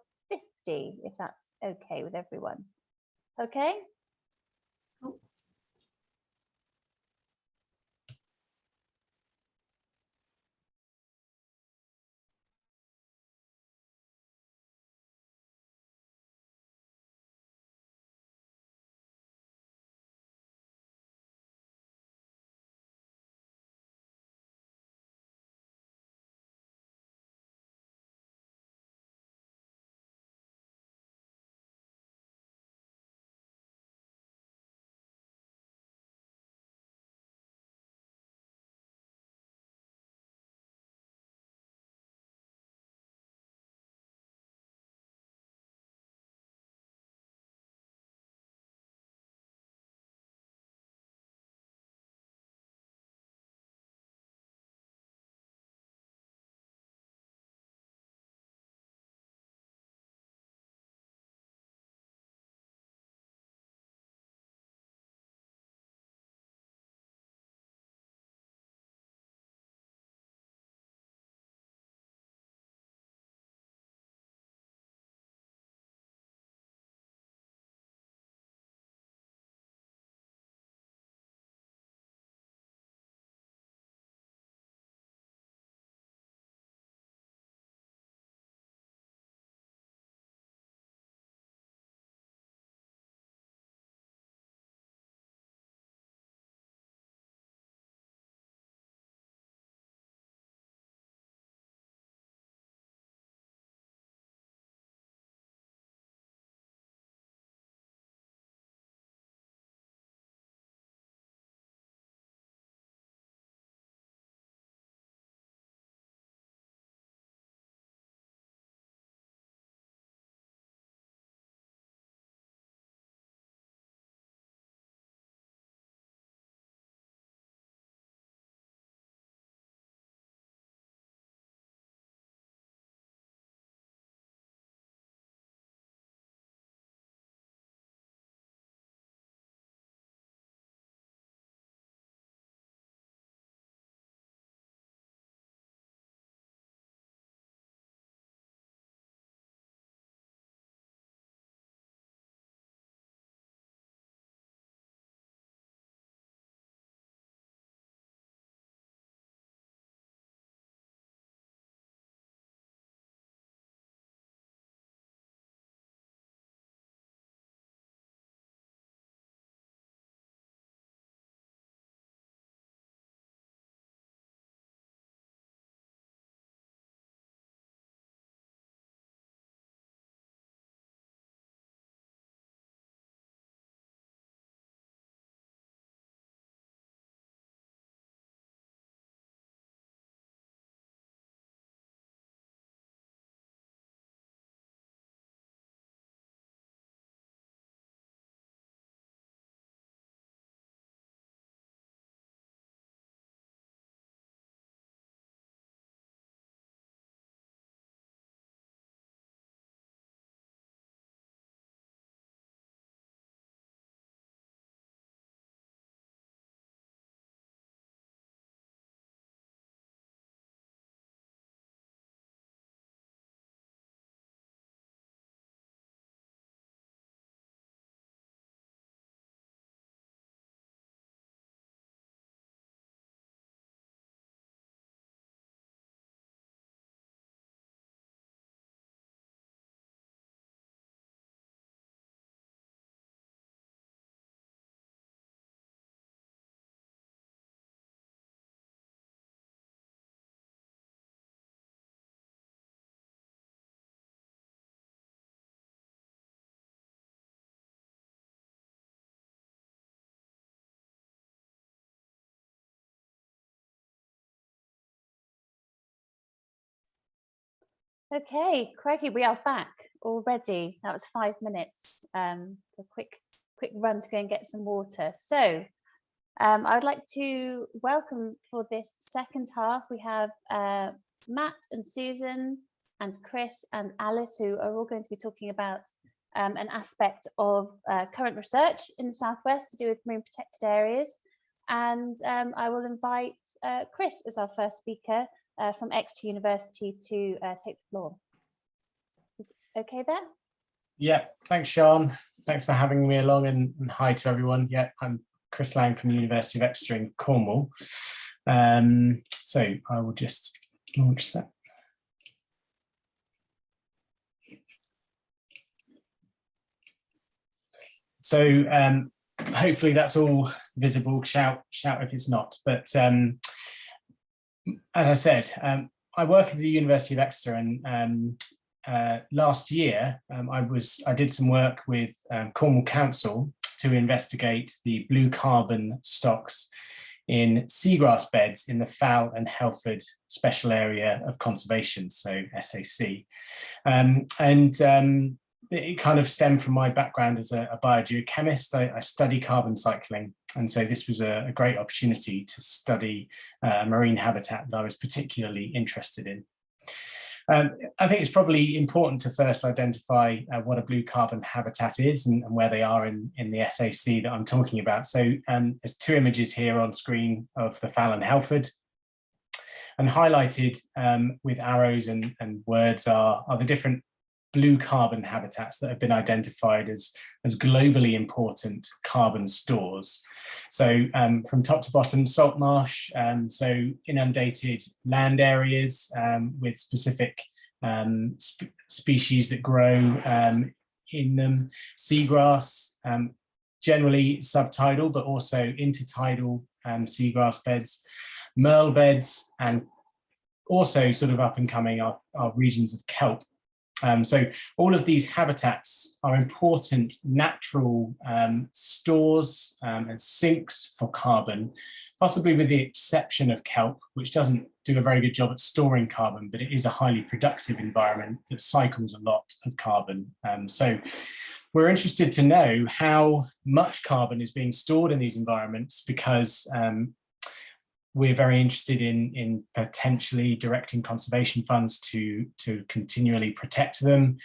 if that's okay with everyone. Okay. Okay, crikey, we are back already. That was 5 minutes. A quick run to go and get some water. So I would like to welcome for this second half. We have Matt and Susan and Chris and Alice, who are all going to be talking about an aspect of current research in the Southwest to do with marine protected areas. And I will invite Chris as our first speaker from Exeter University to take the floor. Okay there? Yeah, thanks, Sean. Thanks for having me along, and hi to everyone. Yeah, I'm Chris Laing from the University of Exeter in Cornwall. So I will just launch that. So hopefully that's all visible. Shout if it's not. But as I said, I work at the University of Exeter, and last year I did some work with Cornwall Council to investigate the blue carbon stocks in seagrass beds in the Fal and Helford Special Area of Conservation, so SAC. It kind of stemmed from my background as a biogeochemist. I study carbon cycling, and so this was a great opportunity to study marine habitat that I was particularly interested in. I think it's probably important to first identify what a blue carbon habitat is and where they are in the SAC that I'm talking about. So there's two images here on screen of the Fal and Helford, and highlighted with arrows and words are the different blue carbon habitats that have been identified as globally important carbon stores. So from top to bottom, salt marsh, so inundated land areas with specific species that grow in them, seagrass, generally subtidal, but also intertidal seagrass beds, merle beds, and also sort of up and coming are regions of kelp. So all of these habitats are important natural stores and sinks for carbon, possibly with the exception of kelp, which doesn't do a very good job at storing carbon, but it is a highly productive environment that cycles a lot of carbon. So we're interested to know how much carbon is being stored in these environments, because we're very interested in potentially directing conservation funds to continually protect them,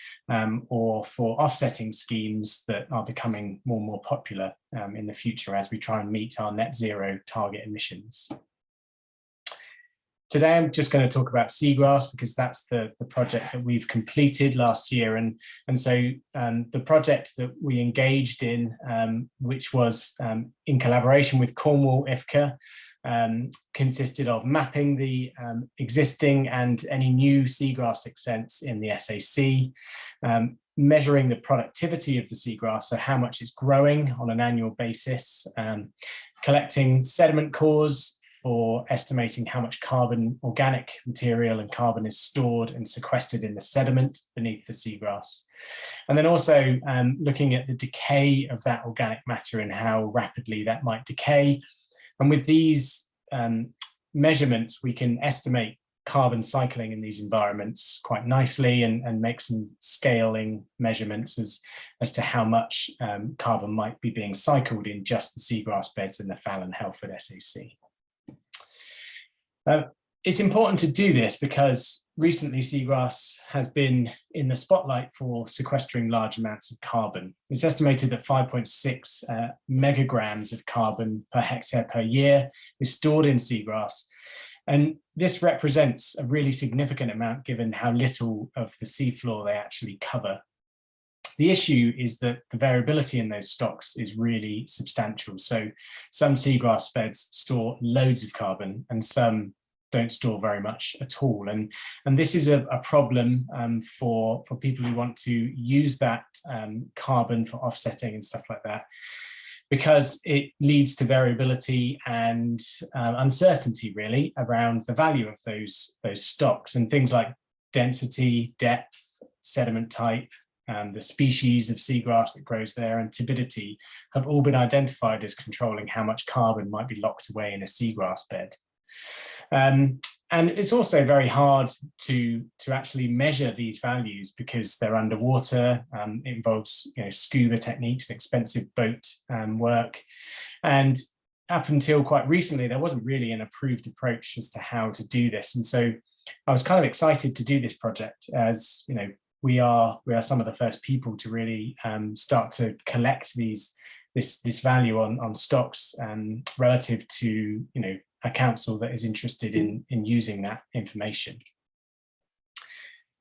or for offsetting schemes that are becoming more and more popular in the future as we try and meet our net zero target emissions. Today, I'm just going to talk about seagrass because that's the project that we've completed last year. And so the project that we engaged in, which was in collaboration with Cornwall IFCA, consisted of mapping the existing and any new seagrass extents in the SAC, measuring the productivity of the seagrass, so how much it's growing on an annual basis, collecting sediment cores for estimating how much carbon, organic material and carbon is stored and sequestered in the sediment beneath the seagrass. And then also looking at the decay of that organic matter and how rapidly that might decay. And with these measurements, we can estimate carbon cycling in these environments quite nicely and make some scaling measurements as to how much carbon might be being cycled in just the seagrass beds in the Fal and Helford SAC. It's important to do this because recently seagrass has been in the spotlight for sequestering large amounts of carbon. It's estimated that 5.6 megagrams of carbon per hectare per year is stored in seagrass. And this represents a really significant amount given how little of the seafloor they actually cover. The issue is that the variability in those stocks is really substantial. So some seagrass beds store loads of carbon and some don't store very much at all. And this is a problem for people who want to use that carbon for offsetting and stuff like that, because it leads to variability and uncertainty really around the value of those stocks, and things like density, depth, sediment type, the species of seagrass that grows there, and turbidity have all been identified as controlling how much carbon might be locked away in a seagrass bed. And it's also very hard to actually measure these values because they're underwater. It involves scuba techniques and expensive boat work. And up until quite recently, there wasn't really an approved approach as to how to do this. And so I was kind of excited to do this project, as we are some of the first people to really start to collect this value on stocks relative to a council that is interested in using that information.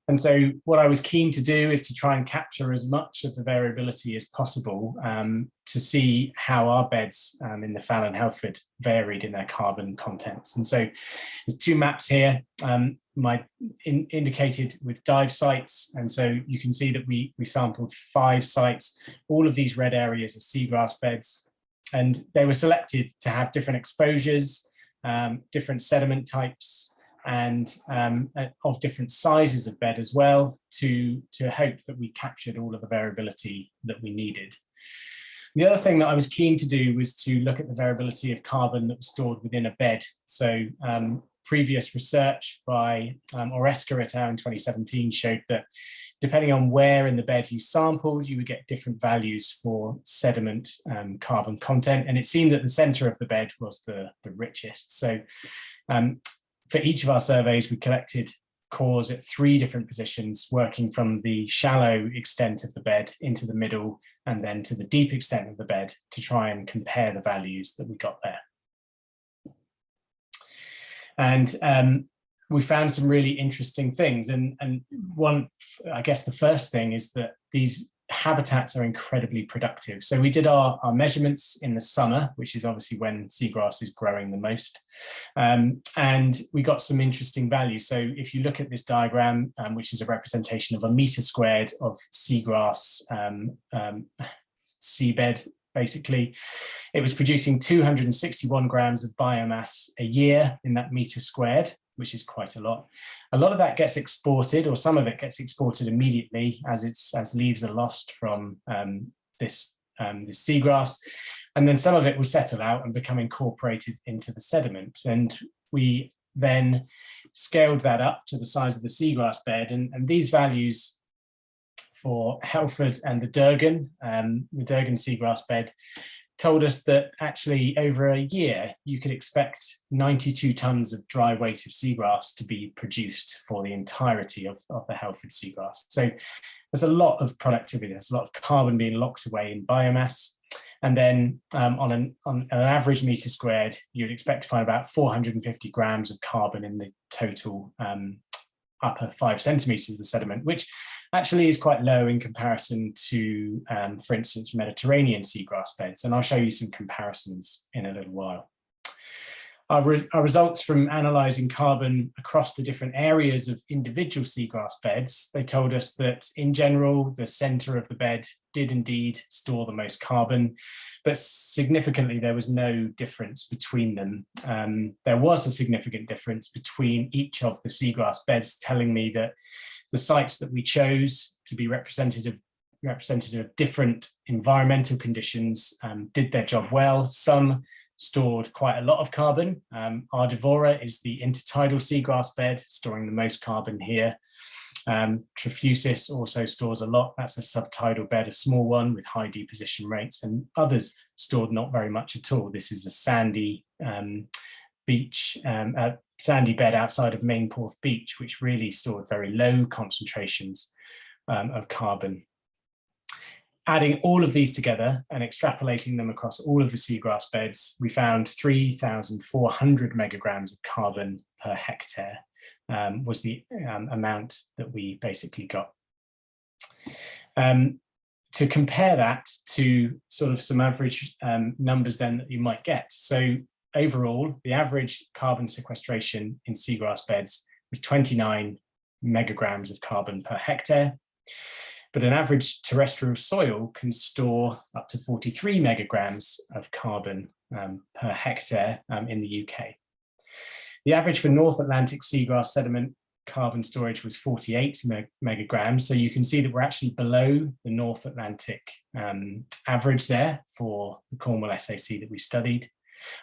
And so what I was keen to do is to try and capture as much of the variability as possible to see how our beds in the Fal and Helford varied in their carbon contents. And so there's two maps here, indicated with dive sites. And so you can see that we sampled 5 sites. All of these red areas are seagrass beds, and they were selected to have different exposures, different sediment types, and of different sizes of bed as well, to hope that we captured all of the variability that we needed. The other thing that I was keen to do was to look at the variability of carbon that was stored within a bed. So previous research by Oreska et al. In 2017 showed that depending on where in the bed you sampled, you would get different values for sediment carbon content. And it seemed that the center of the bed was the richest. So for each of our surveys, we collected cores at 3 different positions, working from the shallow extent of the bed into the middle and then to the deep extent of the bed to try and compare the values that we got there. And we found some really interesting things. And one, I guess the first thing is that these habitats are incredibly productive. So we did our measurements in the summer, which is obviously when seagrass is growing the most. And we got some interesting values. So if you look at this diagram, which is a representation of a meter squared of seagrass seabed, basically, it was producing 261 grams of biomass a year in that meter squared, which is quite a lot. A lot of that gets exported, or some of it gets exported immediately as leaves are lost from this seagrass. And then some of it will settle out and become incorporated into the sediment. And we then scaled that up to the size of the seagrass bed. And these values for Helford and the Durgan seagrass bed told us that actually over a year, you could expect 92 tons of dry weight of seagrass to be produced for the entirety of the Helford seagrass. So there's a lot of productivity, there's a lot of carbon being locked away in biomass. And then on an average meter squared, you'd expect to find about 450 grams of carbon in the total upper 5 centimeters of the sediment, which actually is quite low in comparison to, for instance, Mediterranean seagrass beds. And I'll show you some comparisons in a little while. Our results from analysing carbon across the different areas of individual seagrass beds, they told us that in general, the centre of the bed did indeed store the most carbon, but significantly there was no difference between them. There was a significant difference between each of the seagrass beds, telling me that the sites that we chose to be representative of different environmental conditions did their job well. Some stored quite a lot of carbon. Ardivora is the intertidal seagrass bed, storing the most carbon here. Trefusis also stores a lot. That's a subtidal bed, a small one with high deposition rates, and others stored not very much at all. This is a sandy beach, sandy bed outside of Mainporth Beach, which really stored very low concentrations of carbon. Adding all of these together and extrapolating them across all of the seagrass beds, we found 3,400 megagrams of carbon per hectare was the amount that we basically got. To compare that to sort of some average numbers then that you might get. So overall, the average carbon sequestration in seagrass beds was 29 megagrams of carbon per hectare. But an average terrestrial soil can store up to 43 megagrams of carbon per hectare in the UK. The average for North Atlantic seagrass sediment carbon storage was 48 megagrams. So you can see that we're actually below the North Atlantic average there for the Cornwall SAC that we studied.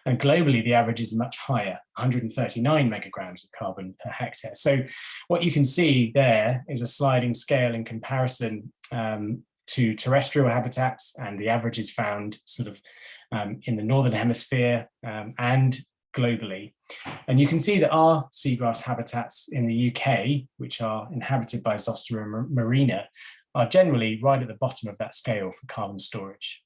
And globally, the average is much higher, 139 megagrams of carbon per hectare. So what you can see there is a sliding scale in comparison to terrestrial habitats, and the average is found sort of in the Northern Hemisphere and globally. And you can see that our seagrass habitats in the UK, which are inhabited by Zostera marina, are generally right at the bottom of that scale for carbon storage.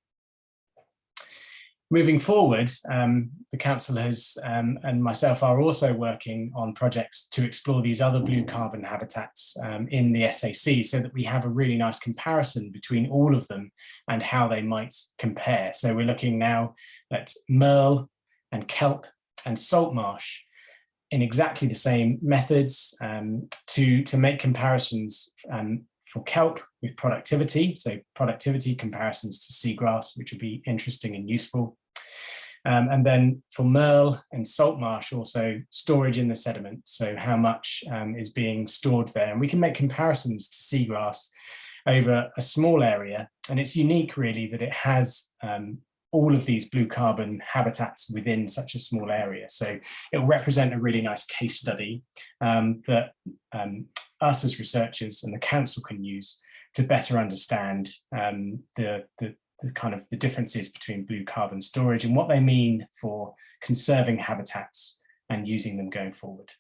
Moving forward, the council has and myself are also working on projects to explore these other blue carbon habitats in the SAC, so that we have a really nice comparison between all of them and how they might compare. So we're looking now at merle and kelp and salt marsh in exactly the same methods to make comparisons for kelp with productivity, so productivity comparisons to seagrass, which would be interesting and useful. And then for merle and salt marsh, also storage in the sediment, so how much is being stored there. And we can make comparisons to seagrass over a small area. And it's unique, really, that it has all of these blue carbon habitats within such a small area. So it will represent a really nice case study that us as researchers and the council can use to better understand the kind of the differences between blue carbon storage and what they mean for conserving habitats and using them going forward.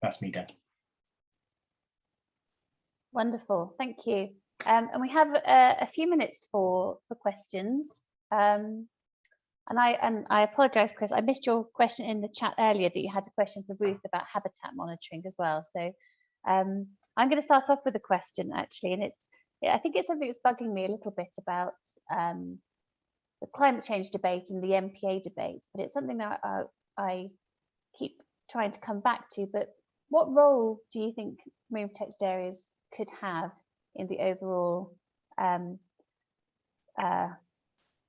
That's me done. Wonderful, thank you. And we have a few minutes for questions. And I apologise, Chris, I missed your question in the chat earlier, that you had a question for Ruth about habitat monitoring as well. So I'm going to start off with a question, actually, and I think it's something that's bugging me a little bit about the climate change debate and the MPA debate, but it's something that I keep trying to come back to. But what role do you think marine protected areas could have in the overall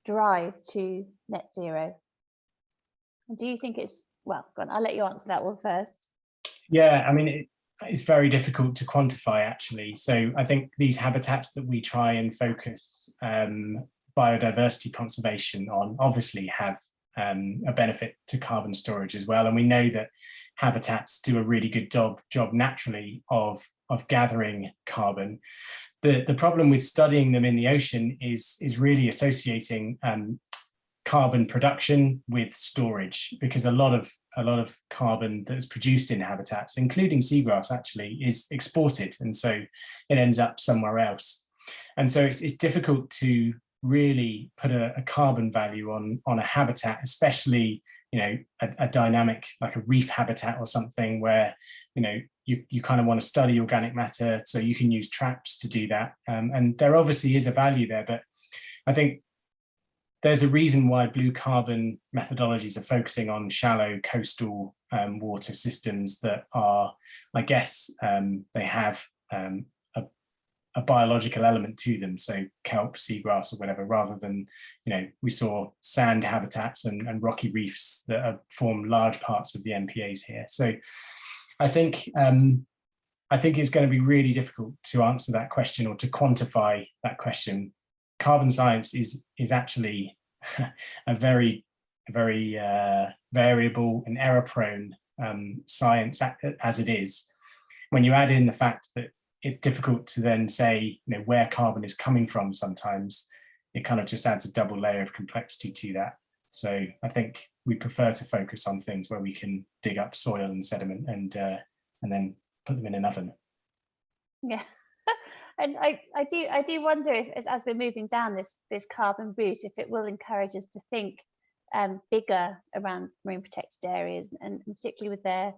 drive to net zero? Do you think it's, well, go on, I'll let you answer that one first. Yeah, I mean, it's very difficult to quantify, actually. So I think these habitats that we try and focus biodiversity conservation on obviously have a benefit to carbon storage as well. And we know that habitats do a really good job naturally of gathering carbon. The problem with studying them in the ocean is really associating carbon production with storage, because a lot of carbon that's produced in habitats, including seagrass, actually is exported, and so it ends up somewhere else. And so it's difficult to really put a carbon value on a habitat, especially, you know, a dynamic like a reef habitat or something where, you know, you kind of want to study organic matter, so you can use traps to do that. And there obviously is a value there, but I think there's a reason why blue carbon methodologies are focusing on shallow coastal water systems that are, I guess, they have a biological element to them, so kelp, seagrass, or whatever, rather than, you know, we saw sand habitats and rocky reefs that form large parts of the MPAs here. So I think it's going to be really difficult to answer that question or to quantify that question. Carbon science is actually a very variable and error-prone science as it is. When you add in the fact that it's difficult to then say, you know, where carbon is coming from, sometimes it kind of just adds a double layer of complexity to that. So I think we prefer to focus on things where we can dig up soil and sediment and then put them in an oven. Yeah, and I do wonder if, as we're moving down this carbon route, if it will encourage us to think bigger around marine protected areas, and particularly with their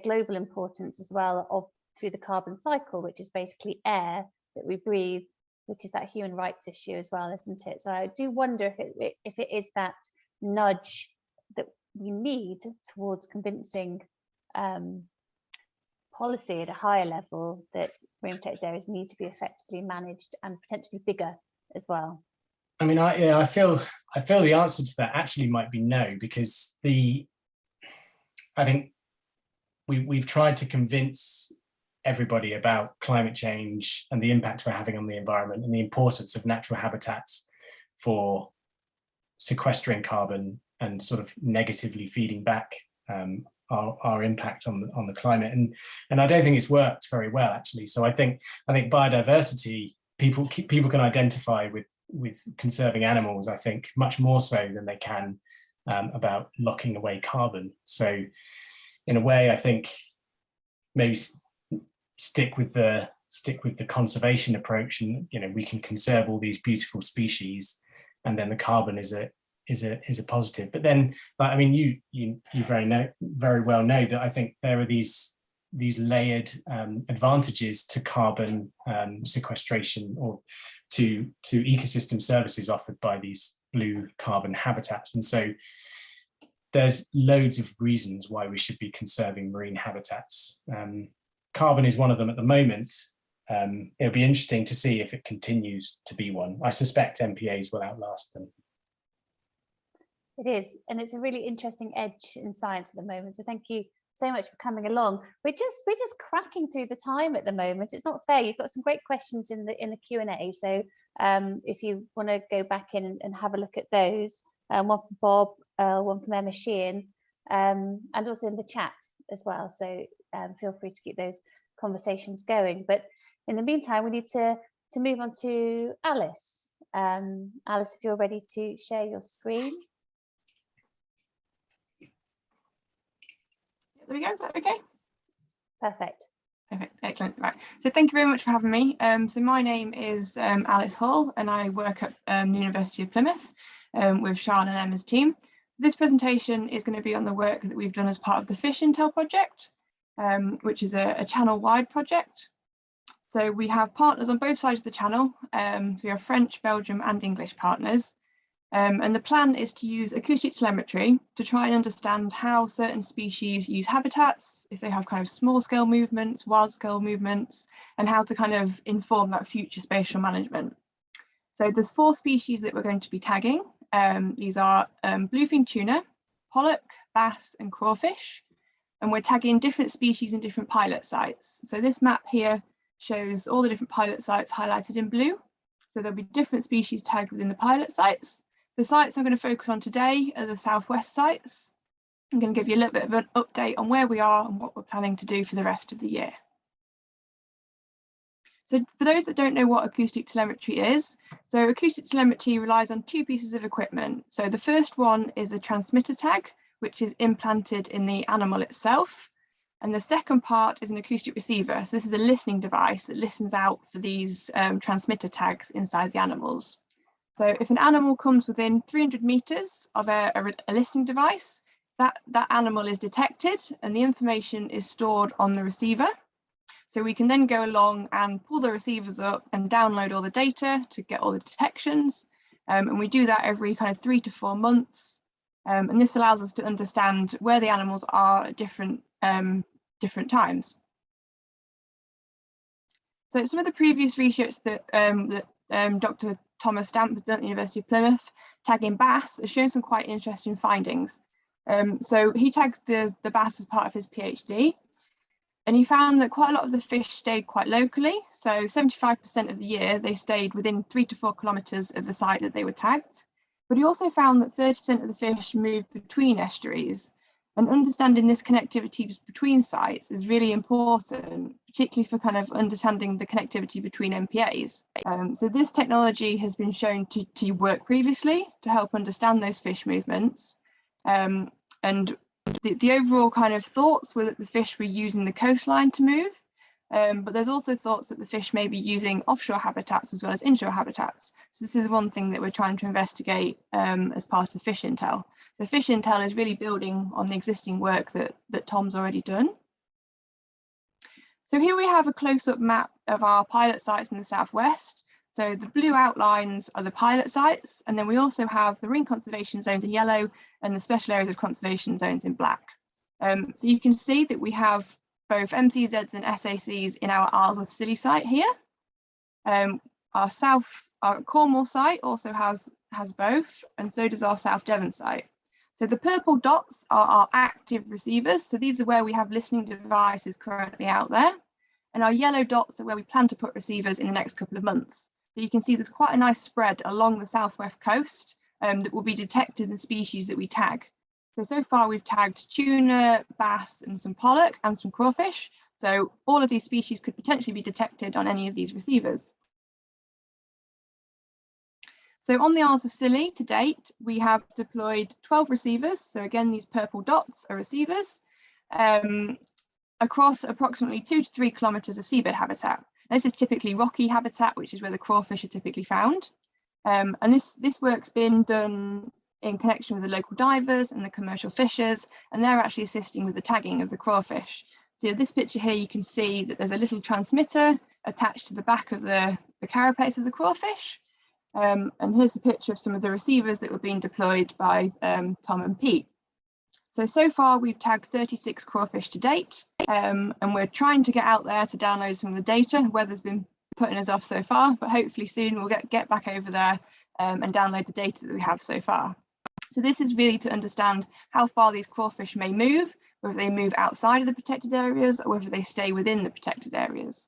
global importance as well, through the carbon cycle, which is basically air that we breathe, which is that human rights issue as well, isn't it? So I do wonder if it is that nudge that we need towards convincing policy at a higher level that marine protected areas need to be effectively managed and potentially bigger as well. I mean, I feel the answer to that actually might be no, because I think we've tried to convince everybody about climate change and the impact we're having on the environment and the importance of natural habitats for sequestering carbon and sort of negatively feeding back our impact on the climate, and I don't think it's worked very well, actually. So I think biodiversity, people can identify with conserving animals, I think, much more so than they can about locking away carbon. So in a way, I think maybe stick with the conservation approach, and, you know, we can conserve all these beautiful species and then the carbon is a positive. But then, like, I mean, you very well know that I think there are these layered advantages to carbon sequestration or to ecosystem services offered by these blue carbon habitats. And so there's loads of reasons why we should be conserving marine habitats. Carbon is one of them at the moment. It'll be interesting to see if it continues to be one. I suspect MPAs will outlast them. It is, and it's a really interesting edge in science at the moment. So thank you so much for coming along. We're just cracking through the time at the moment. It's not fair. You've got some great questions in the Q&A. So if you want to go back in and have a look at those, one from Bob, one from Emma Sheehan, and also in the chat as well. So feel free to keep those conversations going. But in the meantime, we need to move on to Alice. Alice, if you're ready to share your screen. There we go, is that okay? Perfect. Perfect, excellent. Right, so thank you very much for having me. So my name is Alice Hall, and I work at the University of Plymouth with Sian and Emma's team. This presentation is going to be on the work that we've done as part of the Fish Intel project, which is a channel-wide project. So we have partners on both sides of the channel. So we have French, Belgium and English partners. And the plan is to use acoustic telemetry to try and understand how certain species use habitats, if they have kind of small scale movements, wild scale movements, and how to kind of inform that future spatial management. So there's 4 species that we're going to be tagging. These are bluefin tuna, pollock, bass and crawfish. And we're tagging different species in different pilot sites. So this map here shows all the different pilot sites highlighted in blue. So there'll be different species tagged within the pilot sites. The sites I'm going to focus on today are the southwest sites. I'm going to give you a little bit of an update on where we are and what we're planning to do for the rest of the year. So for those that don't know what acoustic telemetry is, so acoustic telemetry relies on 2 pieces of equipment. So the first one is a transmitter tag, which is implanted in the animal itself. And the second part is an acoustic receiver. So this is a listening device that listens out for these transmitter tags inside the animals. So if an animal comes within 300 meters of a listening device, that animal is detected and the information is stored on the receiver. So we can then go along and pull the receivers up and download all the data to get all the detections. And we do that every kind of 3 to 4 months. And this allows us to understand where the animals are at different times. So some of the previous research that Dr. Thomas Stamp has done at the University of Plymouth, tagging bass, has shown some quite interesting findings. So he tagged the bass as part of his PhD, and he found that quite a lot of the fish stayed quite locally. So 75% of the year they stayed within 3 to 4 kilometers of the site that they were tagged. But he also found that 30% of the fish moved between estuaries. And understanding this connectivity between sites is really important, particularly for kind of understanding the connectivity between MPAs. So this technology has been shown to work previously to help understand those fish movements. And the overall kind of thoughts were that the fish were using the coastline to move, but there's also thoughts that the fish may be using offshore habitats as well as inshore habitats. So this is one thing that we're trying to investigate as part of the Fish Intel. So Fish Intel is really building on the existing work that Tom's already done. So here we have a close-up map of our pilot sites in the southwest. So the blue outlines are the pilot sites, and then we also have the marine conservation zones in yellow and the special areas of conservation zones in black. So you can see that we have both MCZs and SACs in our Isles of Scilly site here. Our Cornwall site also has both, and so does our South Devon site. So the purple dots are our active receivers. So these are where we have listening devices currently out there. And our yellow dots are where we plan to put receivers in the next couple of months. So you can see there's quite a nice spread along the southwest coast that will be detected in the species that we tag. So far we've tagged tuna, bass, and some pollock and some crawfish. So all of these species could potentially be detected on any of these receivers. So on the Isles of Scilly to date, we have deployed 12 receivers. So again, these purple dots are receivers across approximately 2 to 3 kilometers of seabed habitat. This is typically rocky habitat, which is where the crawfish are typically found. And this work's been done in connection with the local divers and the commercial fishers, and they're actually assisting with the tagging of the crawfish. So this picture here, you can see that there's a little transmitter attached to the back of the carapace of the crawfish. And here's a picture of some of the receivers that were being deployed by Tom and Pete. So far we've tagged 36 crawfish to date, and we're trying to get out there to download some of the data. Weather's been putting us off so far, but hopefully soon we'll get back over there and download the data that we have so far. So this is really to understand how far these crawfish may move, whether they move outside of the protected areas or whether they stay within the protected areas.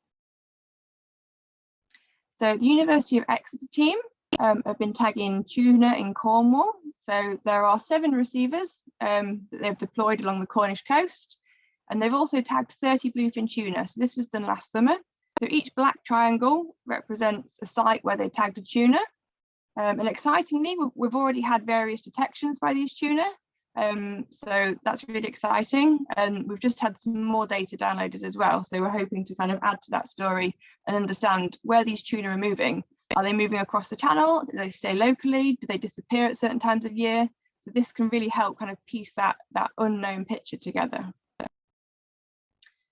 So the University of Exeter team have been tagging tuna in Cornwall. So there are 7 receivers that they've deployed along the Cornish coast, and they've also tagged 30 bluefin tuna. So this was done last summer. So each black triangle represents a site where they tagged a tuna. And excitingly, we've already had various detections by these tuna. So that's really exciting. And we've just had some more data downloaded as well. So we're hoping to kind of add to that story and understand where these tuna are moving. Are they moving across the channel? Do they stay locally? Do they disappear at certain times of year? So this can really help kind of piece that unknown picture together.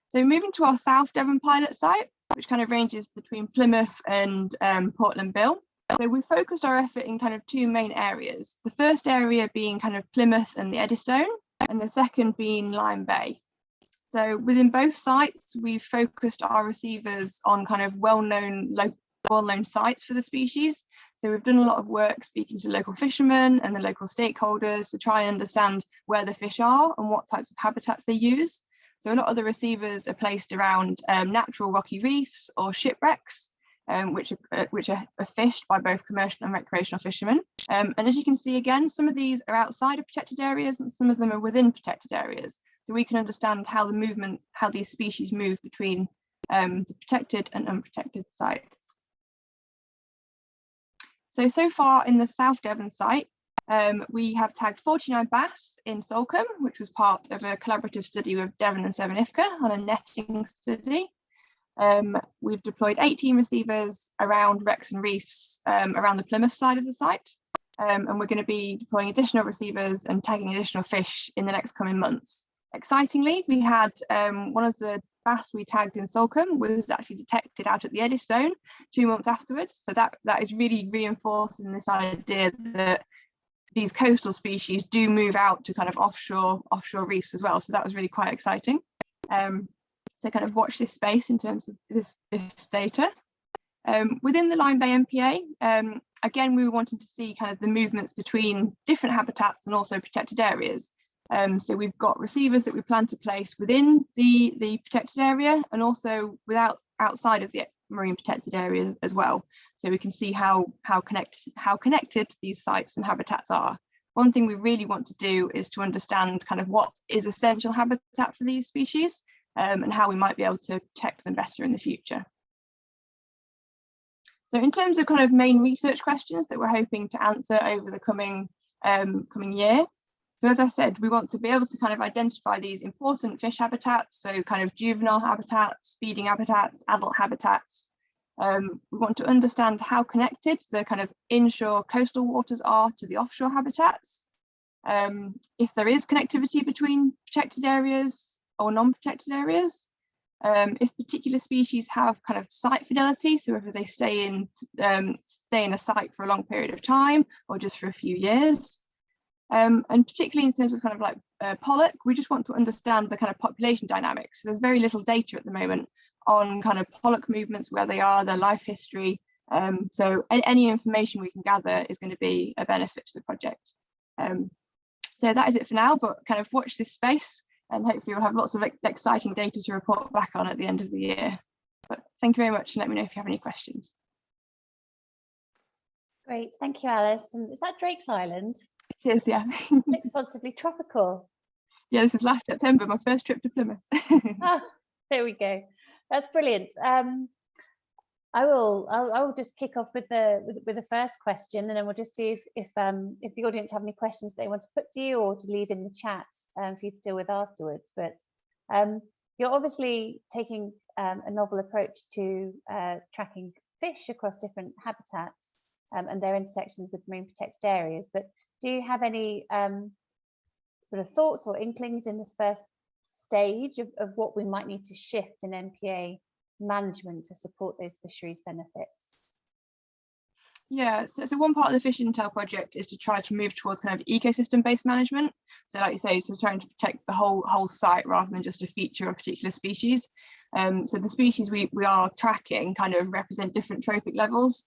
So moving to our South Devon pilot site, which kind of ranges between Plymouth and Portland Bill. So we focused our effort in kind of 2 main areas. The first area being kind of Plymouth and the Eddystone, and the second being Lyme Bay. So within both sites, we've focused our receivers on kind of well-known sites for the species. So we've done a lot of work speaking to local fishermen and the local stakeholders to try and understand where the fish are and what types of habitats they use. So a lot of the receivers are placed around natural rocky reefs or shipwrecks, which are fished by both commercial and recreational fishermen. And as you can see again, some of these are outside of protected areas and some of them are within protected areas. So we can understand how these species move between the protected and unprotected sites. So far in the South Devon site, we have tagged 49 bass in Salcombe, which was part of a collaborative study with Devon and Severn IFCA on a netting study. We've deployed 18 receivers around wrecks and reefs around the Plymouth side of the site, and we're going to be deploying additional receivers and tagging additional fish in the next coming months. Excitingly, we had one of the bass we tagged in Salcombe was actually detected out at the Eddystone 2 months afterwards. So that is really reinforcing this idea that these coastal species do move out to kind of offshore reefs as well. So that was really quite exciting. So kind of watch this space in terms of this data. Within the Lyme Bay MPA, again, we were wanting to see kind of the movements between different habitats and also protected areas. So we've got receivers that we plan to place within the protected area and also outside of the marine protected area as well. So we can see how connected these sites and habitats are. One thing we really want to do is to understand kind of what is essential habitat for these species and how we might be able to protect them better in the future. So in terms of kind of main research questions that we're hoping to answer over the coming year. So as I said, we want to be able to kind of identify these important fish habitats, so kind of juvenile habitats, feeding habitats, adult habitats. We want to understand how connected the kind of inshore coastal waters are to the offshore habitats. If there is connectivity between protected areas or non-protected areas. If particular species have kind of site fidelity, so whether they stay in a site for a long period of time or just for a few years. And particularly in terms of kind of like pollock, we just want to understand the kind of population dynamics. So there's very little data at the moment on kind of pollock movements, where they are, their life history. So any information we can gather is going to be a benefit to the project. So that is it for now, but kind of watch this space and hopefully we'll have lots of exciting data to report back on at the end of the year. But thank you very much and let me know if you have any questions. Great, thank you, Alice. And is that Drake's Island? It is, yeah. Looks positively tropical. Yeah, this is last September, my first trip to Plymouth. Oh, there we go. That's brilliant. I will just kick off with the first question, and then we'll just see if the audience have any questions they want to put to you or to leave in the chat for you to deal with afterwards. But you're obviously taking a novel approach to tracking fish across different habitats. and their intersections with marine protected areas. But do you have any sort of thoughts or inklings in this first stage of what we might need to shift in MPA management to support those fisheries benefits? Yeah, so one part of the Fish Intel project is to try to move towards kind of ecosystem-based management. So like you say, so trying to protect the whole site rather than just a feature of a particular species. So the species we are tracking kind of represent different trophic levels.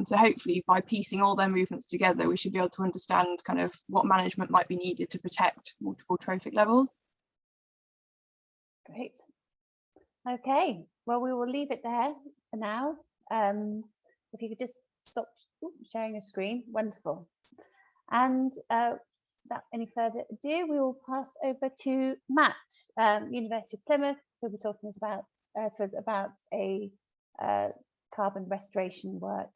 So hopefully by piecing all their movements together, we should be able to understand kind of what management might be needed to protect multiple trophic levels. Great. Okay, well, we will leave it there for now. If you could just stop sharing your screen, wonderful. And without any further ado, we will pass over to Matt, University of Plymouth, who'll be talking to us about a carbon restoration work.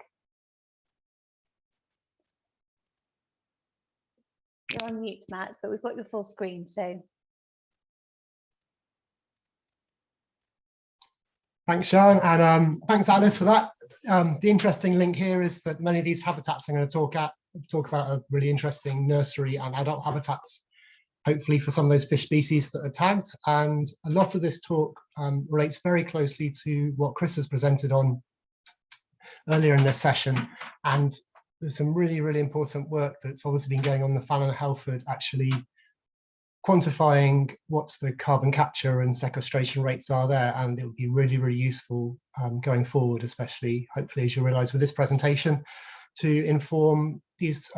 You're on mute, Matt, but we've got your full screen, so. Thanks, Sean, and thanks, Alice, for that. The interesting link here is that many of these habitats I'm going to talk about are really interesting nursery and adult habitats, hopefully for some of those fish species that are tagged. And a lot of this talk relates very closely to what Chris has presented on earlier in this session. And there's some really, really important work that's obviously been going on in the Fallon and Helford, actually quantifying what the carbon capture and sequestration rates are there, and it would be really, really useful going forward, especially hopefully, as you realise with this presentation, to inform these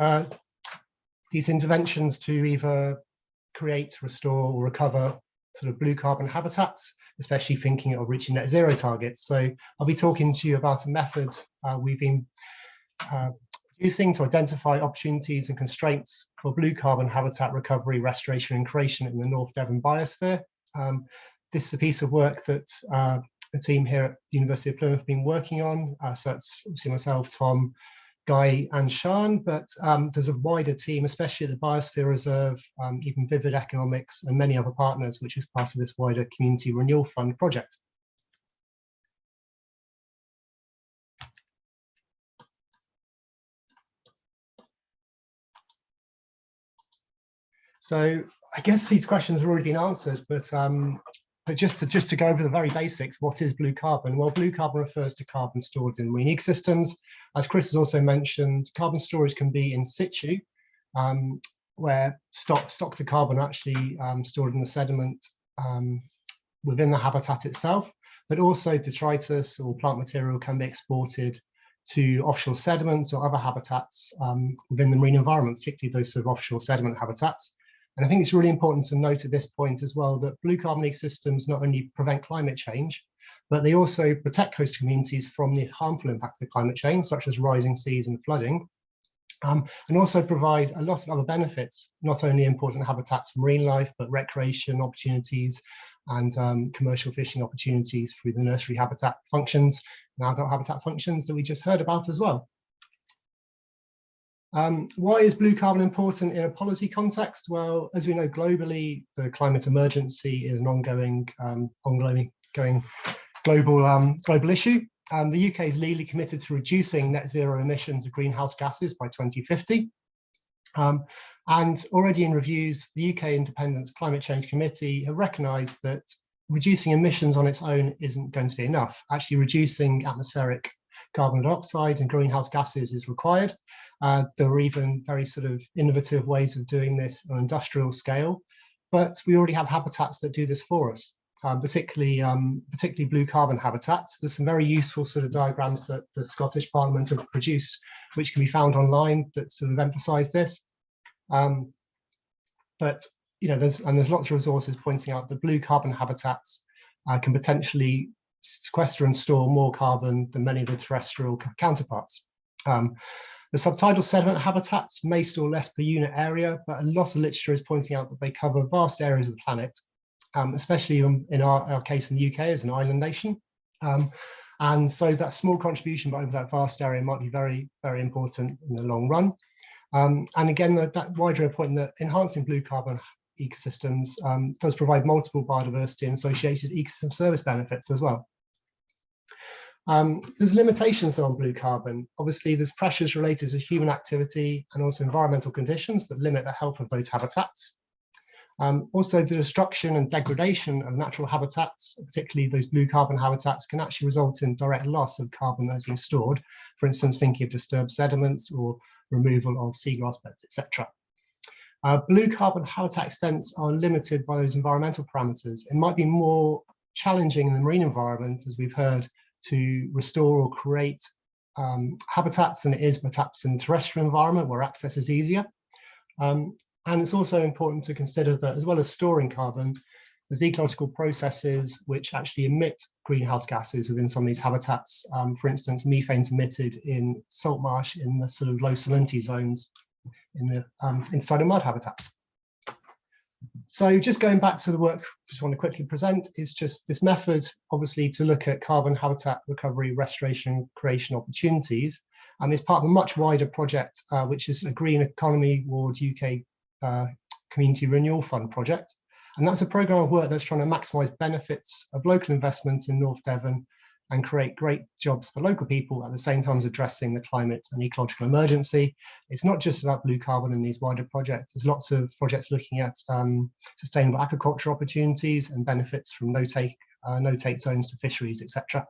interventions to either create, restore or recover sort of blue carbon habitats, especially thinking of reaching net zero targets. So I'll be talking to you about a method we've been using to identify opportunities and constraints for blue carbon habitat recovery, restoration and creation in the North Devon biosphere. This is a piece of work that the team here at the University of Plymouth have been working on. So it's obviously myself, Tom, Guy and Sean, but there's a wider team, especially at the Biosphere Reserve, even Vivid Economics and many other partners, which is part of this wider Community Renewal Fund project. So I guess these questions have already been answered, but just to go over the very basics, what is blue carbon? Well, blue carbon refers to carbon stored in marine ecosystems. As Chris has also mentioned, carbon storage can be in situ, where stocks of carbon are actually stored in the sediment within the habitat itself, but also detritus or plant material can be exported to offshore sediments or other habitats within the marine environment, particularly those sort of offshore sediment habitats. And I think it's really important to note at this point as well that blue carbon ecosystems not only prevent climate change, but they also protect coastal communities from the harmful impacts of climate change, such as rising seas and flooding, and also provide a lot of other benefits, not only important habitats for marine life, but recreation opportunities and commercial fishing opportunities through the nursery habitat functions and adult habitat functions that we just heard about as well. Why is blue carbon important in a policy context? Well, as we know, globally, the climate emergency is an ongoing global issue. The UK is legally committed to reducing net zero emissions of greenhouse gases by 2050. And already in reviews, the UK Independent Climate Change Committee have recognised that reducing emissions on its own isn't going to be enough. Actually, reducing atmospheric carbon dioxide and greenhouse gases is required. There are even very sort of innovative ways of doing this on an industrial scale, but we already have habitats that do this for us, particularly blue carbon habitats. There's some very useful sort of diagrams that the Scottish Parliament have produced, which can be found online that sort of emphasise this. But you know, there's lots of resources pointing out that blue carbon habitats can potentially sequester and store more carbon than many of the terrestrial counterparts. The subtidal sediment habitats may store less per unit area, but a lot of literature is pointing out that they cover vast areas of the planet, especially in our case in the UK as an island nation. And so that small contribution over that vast area might be very, very important in the long run. And again, that wider point that enhancing blue carbon ecosystems does provide multiple biodiversity and associated ecosystem service benefits as well. There's limitations on blue carbon. Obviously, there's pressures related to human activity and also environmental conditions that limit the health of those habitats. Also, the destruction and degradation of natural habitats, particularly those blue carbon habitats, can actually result in direct loss of carbon that's been stored. For instance, thinking of disturbed sediments or removal of seagrass beds, etc. Blue carbon habitat extents are limited by those environmental parameters. It might be more challenging in the marine environment, as we've heard, to restore or create habitats than it is perhaps in the terrestrial environment where access is easier. And it's also important to consider that as well as storing carbon, there's ecological processes which actually emit greenhouse gases within some of these habitats. For instance, methane's emitted in salt marsh in the sort of low salinity zones in the inside of mud habitats. So just going back to the work, just want to quickly present, is just this method, obviously, to look at carbon habitat recovery, restoration, creation opportunities. It's part of a much wider project, which is a Green Economy Award UK Community Renewal Fund project. And that's a programme of work that's trying to maximise benefits of local investment in North Devon and create great jobs for local people at the same time as addressing the climate and ecological emergency. It's not just about blue carbon in these wider projects. There's lots of projects looking at sustainable aquaculture opportunities and benefits from no-take zones to fisheries, etc.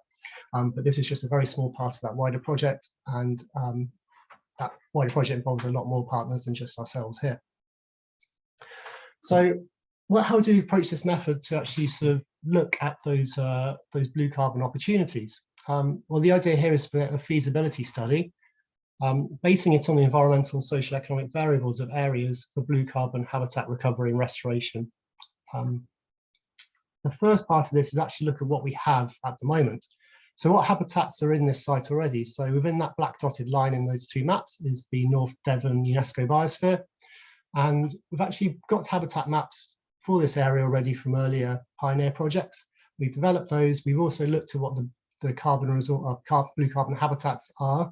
But this is just a very small part of that wider project, and that wider project involves a lot more partners than just ourselves here. So how do we approach this method to actually sort of look at those blue carbon opportunities? Well, the idea here is for a feasibility study, basing it on the environmental and social economic variables of areas for blue carbon habitat recovery and restoration. The first part of this is actually look at what we have at the moment. So what habitats are in this site already? So within that black dotted line in those two maps is the North Devon UNESCO Biosphere. And we've actually got habitat maps for this area already from earlier pioneer projects. We've developed those. We've also looked at what the blue carbon habitats are,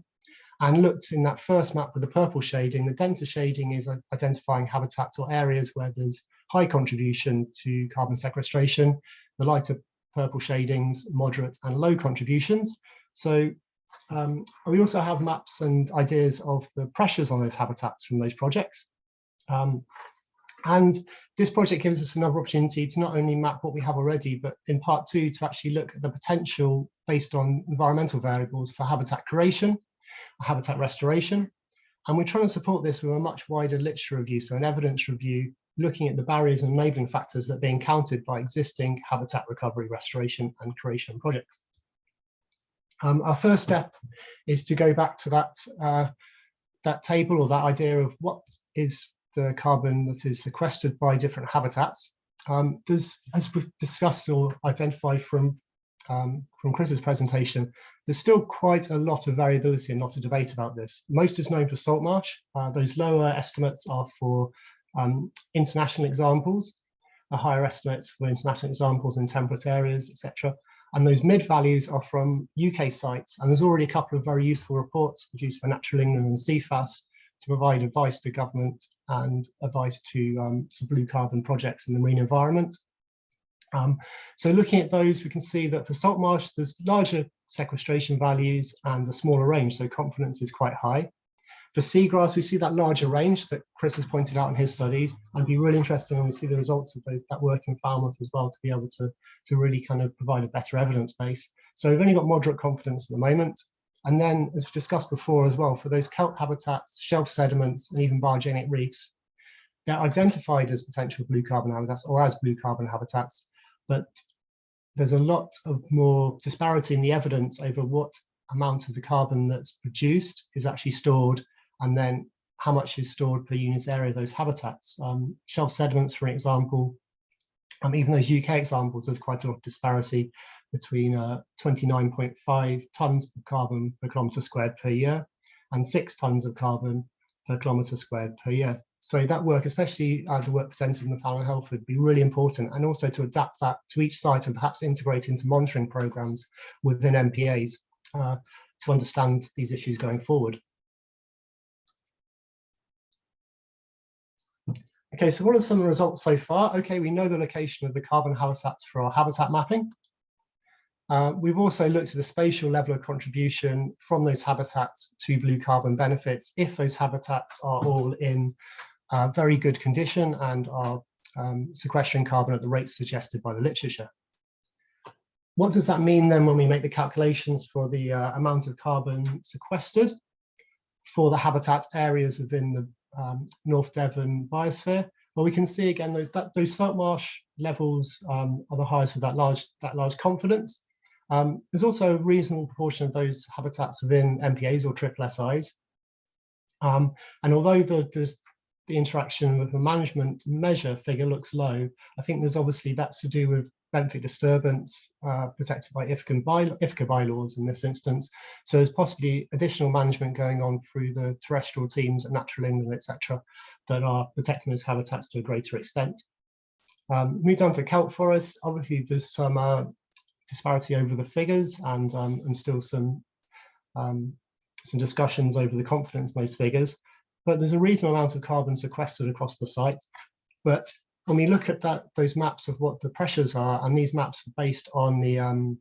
and looked in that first map with the purple shading. The denser shading is identifying habitats or areas where there's high contribution to carbon sequestration. The lighter purple shadings, moderate and low contributions. So we also have maps and ideas of the pressures on those habitats from those projects. And this project gives us another opportunity to not only map what we have already, but in part two, to actually look at the potential based on environmental variables for habitat creation, habitat restoration. And we're trying to support this with a much wider literature review, so an evidence review, looking at the barriers and enabling factors that are being encountered by existing habitat recovery, restoration and creation projects. Our first step is to go back to that table, or that idea of what is the carbon that is sequestered by different habitats. As we've discussed or identified from Chris's presentation, there's still quite a lot of variability and a lot of debate about this. Most is known for salt marsh. Those lower estimates are for international examples, higher estimates for international examples in temperate areas, etc. And those mid values are from UK sites. And there's already a couple of very useful reports produced by Natural England and CFAS to provide advice to government and advice to blue carbon projects in the marine environment. So looking at those, we can see that for salt marsh, there's larger sequestration values and a smaller range, so confidence is quite high. For seagrass, we see that larger range that Chris has pointed out in his studies. I'd be really interested when we see the results of that work in Falmouth as well, to be able to really kind of provide a better evidence base. So we've only got moderate confidence at the moment. And then, as we discussed before as well, for those kelp habitats, shelf sediments, and even biogenic reefs, they're identified as potential blue carbon habitats or as blue carbon habitats, but there's a lot of more disparity in the evidence over what amount of the carbon that's produced is actually stored, and then how much is stored per unit area of those habitats. Shelf sediments, for example, even those UK examples, there's quite a lot of disparity between 29.5 tonnes of carbon per kilometre squared per year and 6 tonnes of carbon per kilometre squared per year. So that work, especially the work presented in the panel in Helford, would be really important, and also to adapt that to each site and perhaps integrate into monitoring programmes within MPAs to understand these issues going forward. Okay, so what are some of the results so far? Okay, we know the location of the carbon habitats for our habitat mapping. We've also looked at the spatial level of contribution from those habitats to blue carbon benefits if those habitats are all in very good condition and are sequestering carbon at the rates suggested by the literature. What does that mean then when we make the calculations for the amount of carbon sequestered for the habitat areas within the North Devon biosphere? Well, we can see again that those salt marsh levels are the highest with that large confidence. There's also a reasonable proportion of those habitats within MPAs or triple SIs. And although the interaction with the management measure figure looks low, I think there's obviously that's to do with benthic disturbance protected by IFCA bylaws in this instance. So there's possibly additional management going on through the terrestrial teams at Natural England, etc., that are protecting those habitats to a greater extent. Move down to kelp forests. Obviously, there's some disparity over the figures and still some discussions over the confidence in those figures. But there's a reasonable amount of carbon sequestered across the site. But when we look at those maps of what the pressures are, and these maps are based on the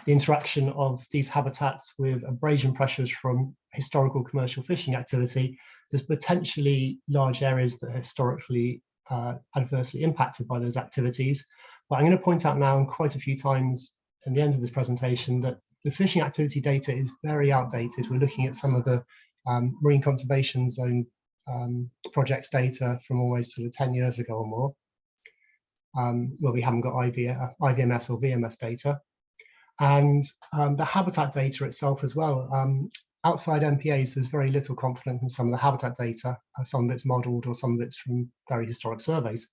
interaction of these habitats with abrasion pressures from historical commercial fishing activity, there's potentially large areas that are historically adversely impacted by those activities. But I'm going to point out now, and quite a few times in the end of this presentation, that the fishing activity data is very outdated. We're looking at some of the marine conservation zone projects data from almost sort of 10 years ago or more, where we haven't got IVMS or VMS data. And the habitat data itself as well. Outside MPAs, there's very little confidence in some of the habitat data. Some of it's modelled or some of it's from very historic surveys.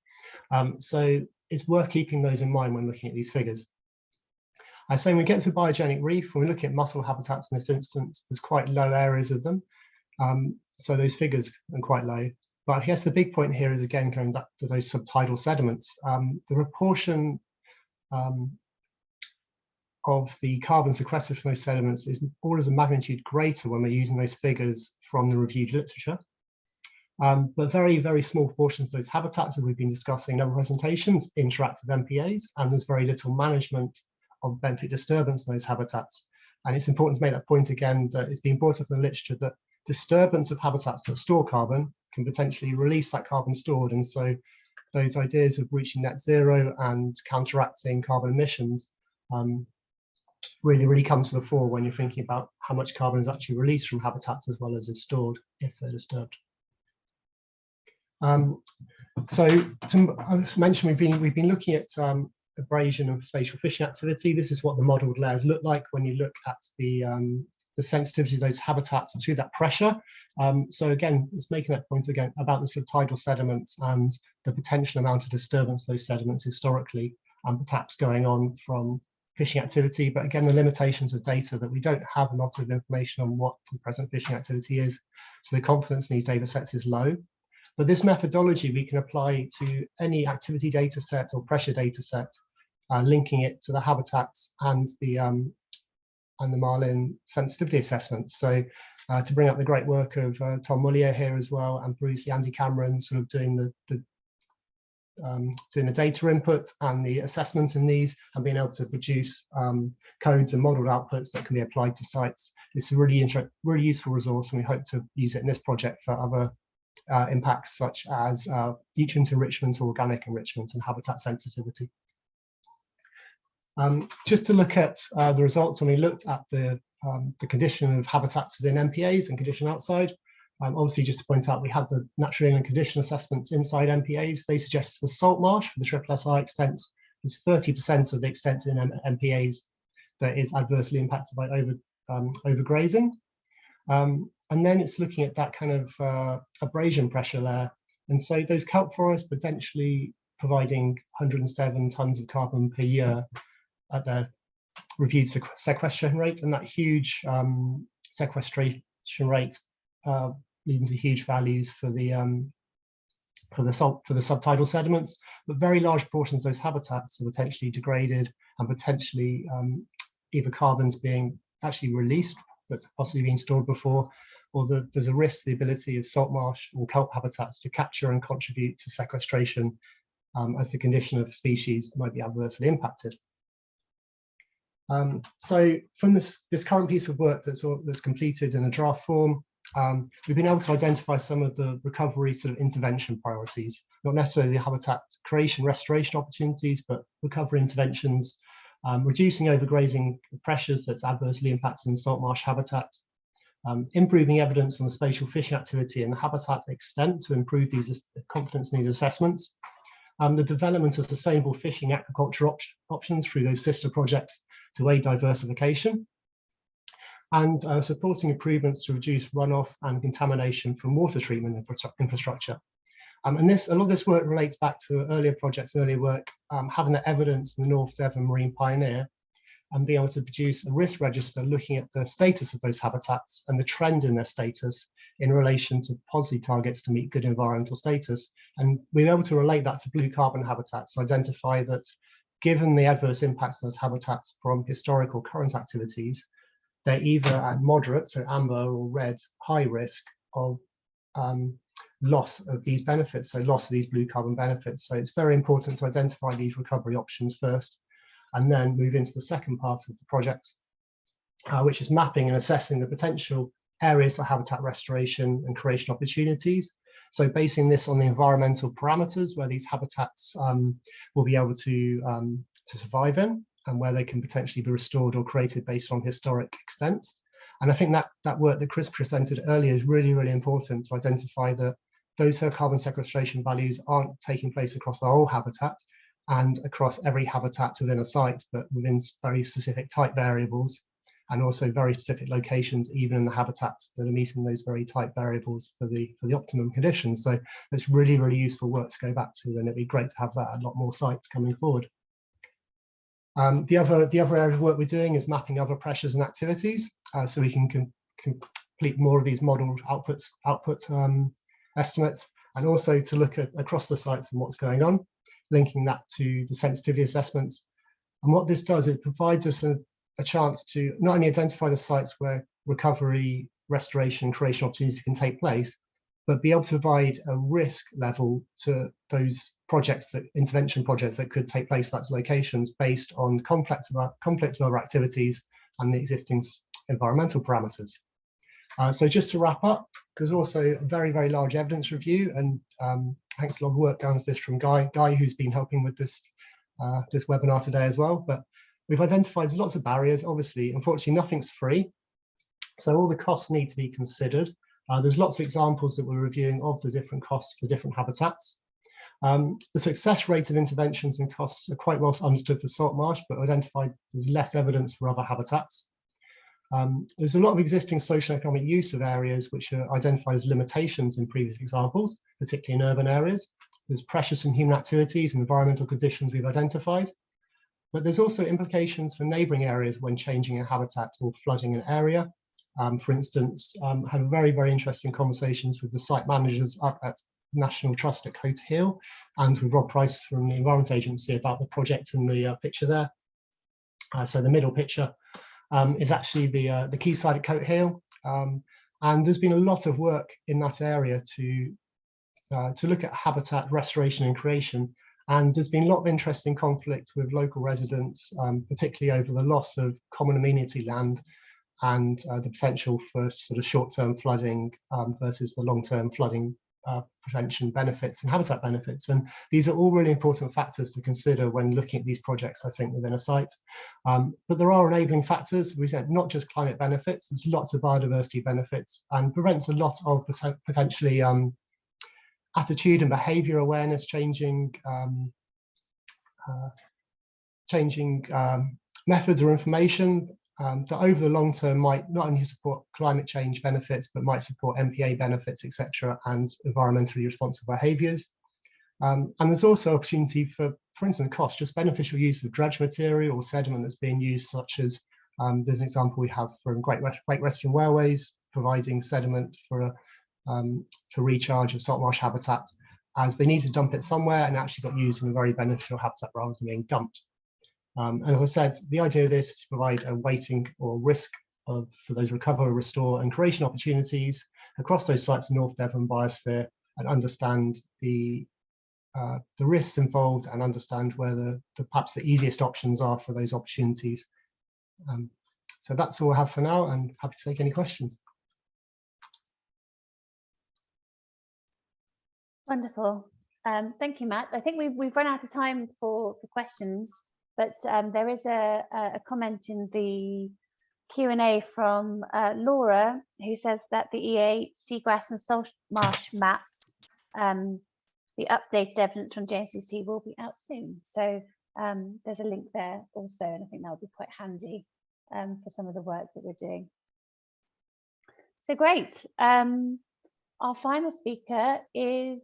So it's worth keeping those in mind when looking at these figures. I say when we get to biogenic reef, when we look at mussel habitats in this instance, there's quite low areas of them. So those figures are quite low. But I guess the big point here is, again, going back to those subtidal sediments. The proportion of the carbon sequestered from those sediments is orders of magnitude greater when we're using those figures from the reviewed literature. But very, very small proportions of those habitats that we've been discussing in other presentations interact with MPAs, and there's very little management of benthic disturbance in those habitats. And it's important to make that point again, that it's been brought up in the literature that disturbance of habitats that store carbon can potentially release that carbon stored. And so those ideas of reaching net zero and counteracting carbon emissions really come to the fore when you're thinking about how much carbon is actually released from habitats as well as is stored if they're disturbed. So I mentioned we've been looking at abrasion and spatial fishing activity. This is what the modelled layers look like when you look at the sensitivity of those habitats to that pressure. So again, it's making that point again about the subtidal sediments and the potential amount of disturbance of those sediments historically, and perhaps going on from fishing activity. But again, the limitations of data that we don't have a lot of information on what the present fishing activity is. So the confidence in these data sets is low. But this methodology we can apply to any activity data set or pressure data set, linking it to the habitats and the marlin sensitivity assessments. So to bring up the great work of Tom Mullier here as well, and previously Andy Cameron sort of doing the data input and the assessment in these, and being able to produce codes and modelled outputs that can be applied to sites. It's a really useful resource, and we hope to use it in this project for other impacts such as nutrient enrichment, organic enrichment, and habitat sensitivity. Just to look at the results when we looked at the condition of habitats within MPAs and condition outside. Obviously, just to point out, we had the Natural England condition assessments inside MPAs. They suggest the salt marsh for the triple SI extent is 30% of the extent in MPAs that is adversely impacted by overgrazing. And then it's looking at that kind of abrasion pressure there. And so those kelp forests potentially providing 107 tons of carbon per year at their reviewed sequestration rate, and that huge sequestration rate leading to huge values for the subtidal sediments. But very large portions of those habitats are potentially degraded, and potentially either carbon's being actually released that's possibly been stored before, or there's a risk to the ability of salt marsh or kelp habitats to capture and contribute to sequestration as the condition of species might be adversely impacted. So from this current piece of work that's completed in a draft form, we've been able to identify some of the recovery sort of intervention priorities, not necessarily the habitat creation, restoration opportunities, but recovery interventions, reducing overgrazing pressures that's adversely impacting salt marsh habitat, improving evidence on the spatial fishing activity and the habitat extent to improve these confidence in these assessments, the development of sustainable fishing aquaculture options through those sister projects to aid diversification, and supporting improvements to reduce runoff and contamination from water treatment infrastructure. And a lot of this work relates back to earlier projects, earlier work, having the evidence in the North Devon Marine Pioneer and being able to produce a risk register looking at the status of those habitats and the trend in their status in relation to policy targets to meet good environmental status. And we were able to relate that to blue carbon habitats, identify that given the adverse impacts on those habitats from historical current activities, they're either at moderate, so amber, or red, high risk of loss of these benefits, so loss of these blue carbon benefits. So it's very important to identify these recovery options first, and then move into the second part of the project, which is mapping and assessing the potential areas for habitat restoration and creation opportunities. So basing this on the environmental parameters where these habitats will be able to survive in, and where they can potentially be restored or created based on historic extent. And I think that work that Chris presented earlier is really, really important to identify that those carbon sequestration values aren't taking place across the whole habitat and across every habitat within a site, but within very specific type variables, and also very specific locations, even in the habitats that are meeting those very tight variables for the optimum conditions. So it's really, really useful work to go back to, and it'd be great to have that at a lot more sites coming forward. The other area of work we're doing is mapping other pressures and activities, so we can complete more of these model output estimates, and also to look at across the sites and what's going on, linking that to the sensitivity assessments. And what this does, it provides us a chance to not only identify the sites where recovery, restoration, creation opportunities can take place, but be able to provide a risk level to those projects, that intervention projects that could take place at those locations based on conflict of other activities and the existing environmental parameters. So just to wrap up, there's also a very, very large evidence review, and thanks a lot of work going into this from Guy, who's been helping with this this webinar today as well. But we've identified there's lots of barriers. Obviously, unfortunately, nothing's free, so all the costs need to be considered. There's lots of examples that we're reviewing of the different costs for different habitats. The success rate of interventions and costs are quite well understood for salt marsh, but identified there's less evidence for other habitats. There's a lot of existing social and economic use of areas which are identified as limitations in previous examples, particularly in urban areas. There's pressures from human activities and environmental conditions we've identified, but there's also implications for neighbouring areas when changing a habitat or flooding an area. For instance, had very, very interesting conversations with the site managers up at National Trust at Cote Hill and with Rob Price from the Environment Agency about the project in the picture there. So the middle picture is actually the quayside at Cote Hill, and there's been a lot of work in that area to look at habitat restoration and creation, and there's been a lot of interesting conflict with local residents, particularly over the loss of common amenity land and the potential for sort of short-term flooding versus the long-term flooding prevention benefits and habitat benefits. And these are all really important factors to consider when looking at these projects, I think, within a site. But there are enabling factors. We said not just climate benefits, there's lots of biodiversity benefits, and prevents a lot of potentially attitude and behaviour awareness changing methods or information that over the long term might not only support climate change benefits, but might support MPA benefits, etc., and environmentally responsible behaviours. And there's also opportunity for instance, cost, just beneficial use of dredge material or sediment that's being used, such as there's an example we have from Great Western Railways providing sediment for recharge of salt marsh habitat, as they need to dump it somewhere and actually got used in a very beneficial habitat rather than being dumped. And as I said, the idea of this is to provide a weighting or risk for those recover, restore and creation opportunities across those sites in North Devon biosphere, and understand the risks involved and understand where perhaps the easiest options are for those opportunities So that's all I have for now, and happy to take any questions. Wonderful. Thank you, Matt. I think we've run out of time for questions, but there is a comment in the Q&A from Laura, who says that the EA Seagrass and Salt Marsh maps, the updated evidence from JSCC will be out soon. So there's a link there also, and I think that will be quite handy for some of the work that we're doing. So great. Our final speaker is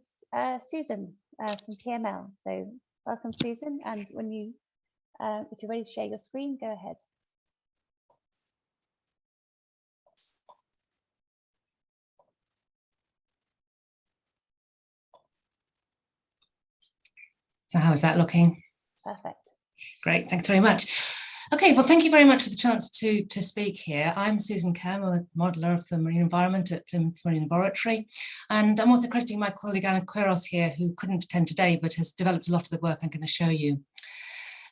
Susan from PML. So welcome, Susan. And when you, if you're ready to share your screen, go ahead. So how is that looking? Perfect. Great, thanks very much. Okay, well, thank you very much for the chance to speak here. I'm Susan Kerr, a modeller of the marine environment at Plymouth Marine Laboratory, and I'm also crediting my colleague Anna Quiros here, who couldn't attend today, but has developed a lot of the work I'm going to show you.